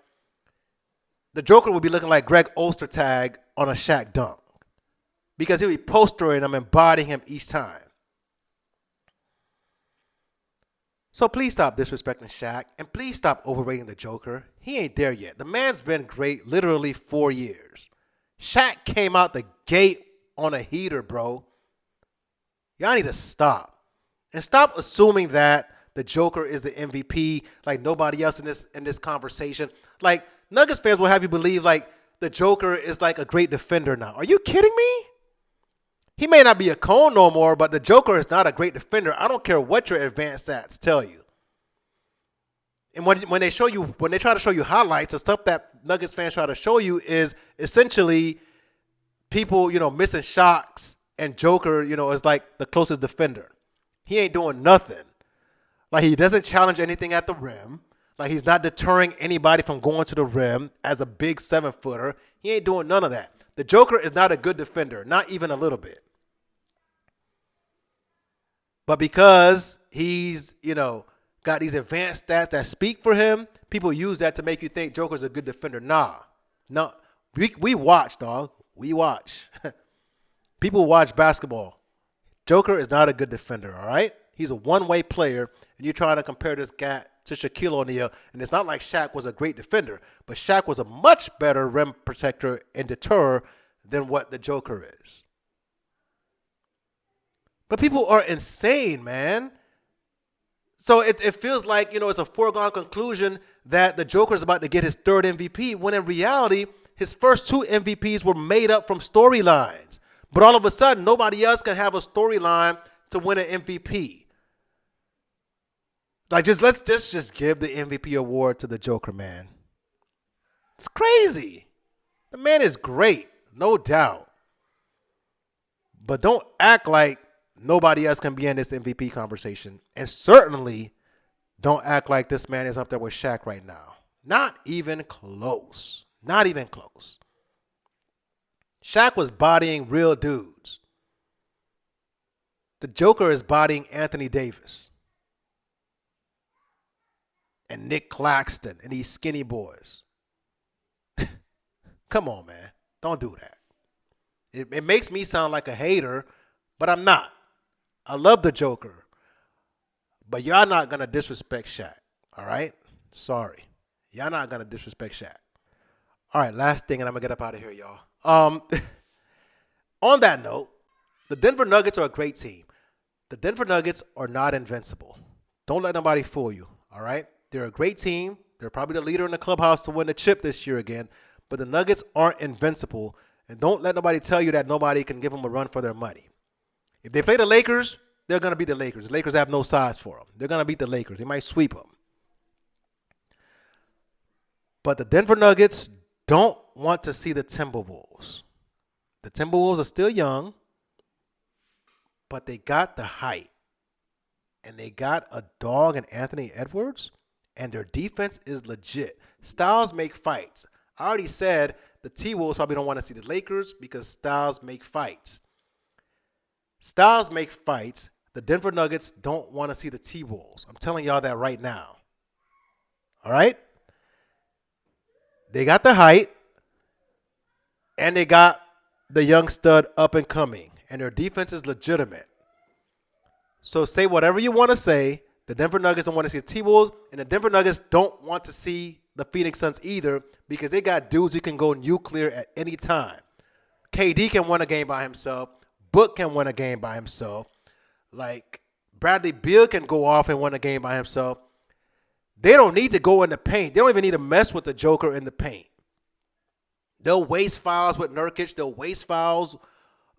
the Joker would be looking like Greg Ostertag on a Shaq dunk. Because he'll be postering him and bodying him each time. So please stop disrespecting Shaq. And please stop overrating the Joker. He ain't there yet. The man's been great literally 4 years. Shaq came out the gate on a heater, bro. Y'all need to stop. And stop assuming that the Joker is the MVP like nobody else in this conversation. Like, Nuggets fans will have you believe like the Joker is like a great defender now. Are you kidding me? He may not be a cone no more, but the Joker is not a great defender. I don't care what your advanced stats tell you. And when they try to show you highlights, the stuff that Nuggets fans try to show you is essentially people, missing shots, and Joker, is like the closest defender. He ain't doing nothing. Like, he doesn't challenge anything at the rim. Like, he's not deterring anybody from going to the rim as a big 7-footer. He ain't doing none of that. The Joker is not a good defender, not even a little bit. But because he's, got these advanced stats that speak for him, people use that to make you think Joker's a good defender. Nah. No. We watch, dog. We watch. People watch basketball. Joker is not a good defender, all right? He's a one-way player, and you're trying to compare this guy to Shaquille O'Neal, and it's not like Shaq was a great defender, but Shaq was a much better rim protector and deterrer than what the Joker is. But people are insane, man. So it feels like, it's a foregone conclusion that the Joker is about to get his third MVP, when in reality, his first 2 MVPs were made up from storylines. But all of a sudden, nobody else can have a storyline to win an MVP. Like, let's just give the MVP award to the Joker, man. It's crazy. The man is great, no doubt. But don't act like nobody else can be in this MVP conversation. And certainly don't act like this man is up there with Shaq right now. Not even close. Not even close. Shaq was bodying real dudes. The Joker is bodying Anthony Davis and Nick Claxton and these skinny boys. Come on, man. Don't do that. It makes me sound like a hater, but I'm not. I love the Joker. But y'all not going to disrespect Shaq. All right? Sorry. Y'all not going to disrespect Shaq. All right, last thing, and I'm going to get up out of here, y'all. On that note, the Denver Nuggets are a great team. The Denver Nuggets are not invincible. Don't let nobody fool you, all right? They're a great team. They're probably the leader in the clubhouse to win the chip this year again. But the Nuggets aren't invincible. And don't let nobody tell you that nobody can give them a run for their money. If they play the Lakers, they're going to beat the Lakers. The Lakers have no size for them. They're going to beat the Lakers. They might sweep them. But the Denver Nuggets don't want to see the Timberwolves. The Timberwolves are still young, but they got the height. And they got a dog in Anthony Edwards, and their defense is legit. Styles make fights. I already said the T-Wolves probably don't want to see the Lakers because styles make fights. Styles make fights. The Denver Nuggets don't want to see the T-Wolves. I'm telling y'all that right now. All right? They got the height, and they got the young stud up and coming, and their defense is legitimate. So say whatever you want to say. The Denver Nuggets don't want to see the T-Wolves, and the Denver Nuggets don't want to see the Phoenix Suns either because they got dudes who can go nuclear at any time. KD can win a game by himself. Book can win a game by himself. Like Bradley Beal can go off and win a game by himself. They don't need to go in the paint. They don't even need to mess with the Joker in the paint. They'll waste fouls with Nurkic. They'll waste fouls,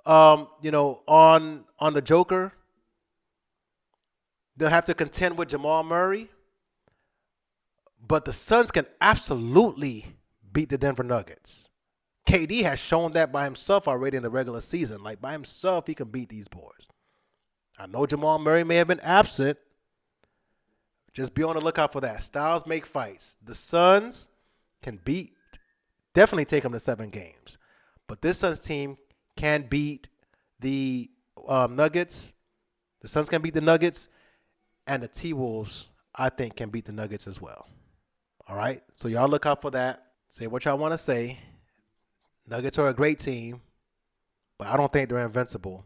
on the Joker. They'll have to contend with Jamal Murray. But the Suns can absolutely beat the Denver Nuggets. KD has shown that by himself already in the regular season. Like, by himself, he can beat these boys. I know Jamal Murray may have been absent. Just be on the lookout for that. Styles make fights. The Suns can definitely take them to 7 games. But this Suns team can beat the Nuggets. The Suns can beat the Nuggets. And the T-Wolves, I think, can beat the Nuggets as well. All right? So y'all look out for that. Say what y'all want to say. Nuggets are a great team, but I don't think they're invincible.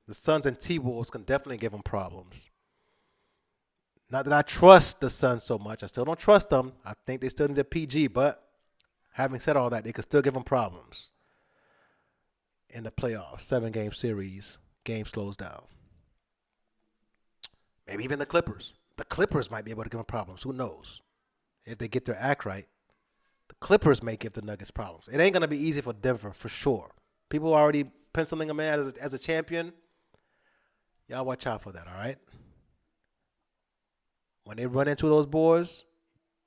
The Suns and T-Wolves can definitely give them problems. Not that I trust the Suns so much. I still don't trust them. I think they still need a PG, but having said all that, they could still give them problems in the playoffs. 7-game series, game slows down. Maybe even the Clippers. The Clippers might be able to give them problems. Who knows? If they get their act right, the Clippers may give the Nuggets problems. It ain't going to be easy for Denver, for sure. People are already penciling them in as a champion. Y'all watch out for that, all right? When they run into those boys,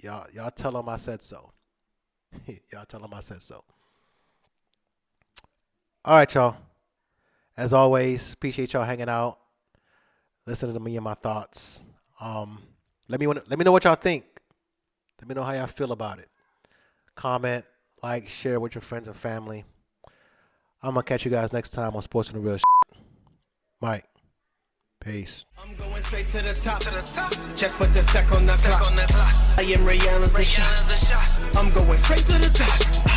y'all tell them I said so. Y'all tell them I said so. All right, y'all. As always, appreciate y'all hanging out, listening to me and my thoughts. Let me know what y'all think. Let me know how y'all feel about it. Comment, like, share with your friends and family. I'm going to catch you guys next time on Sports and the Real Shit. Mike. Peace. I'm going straight to the top. Just put the sec on the clock. I am Ray Allen's a shot. I'm going straight to the top.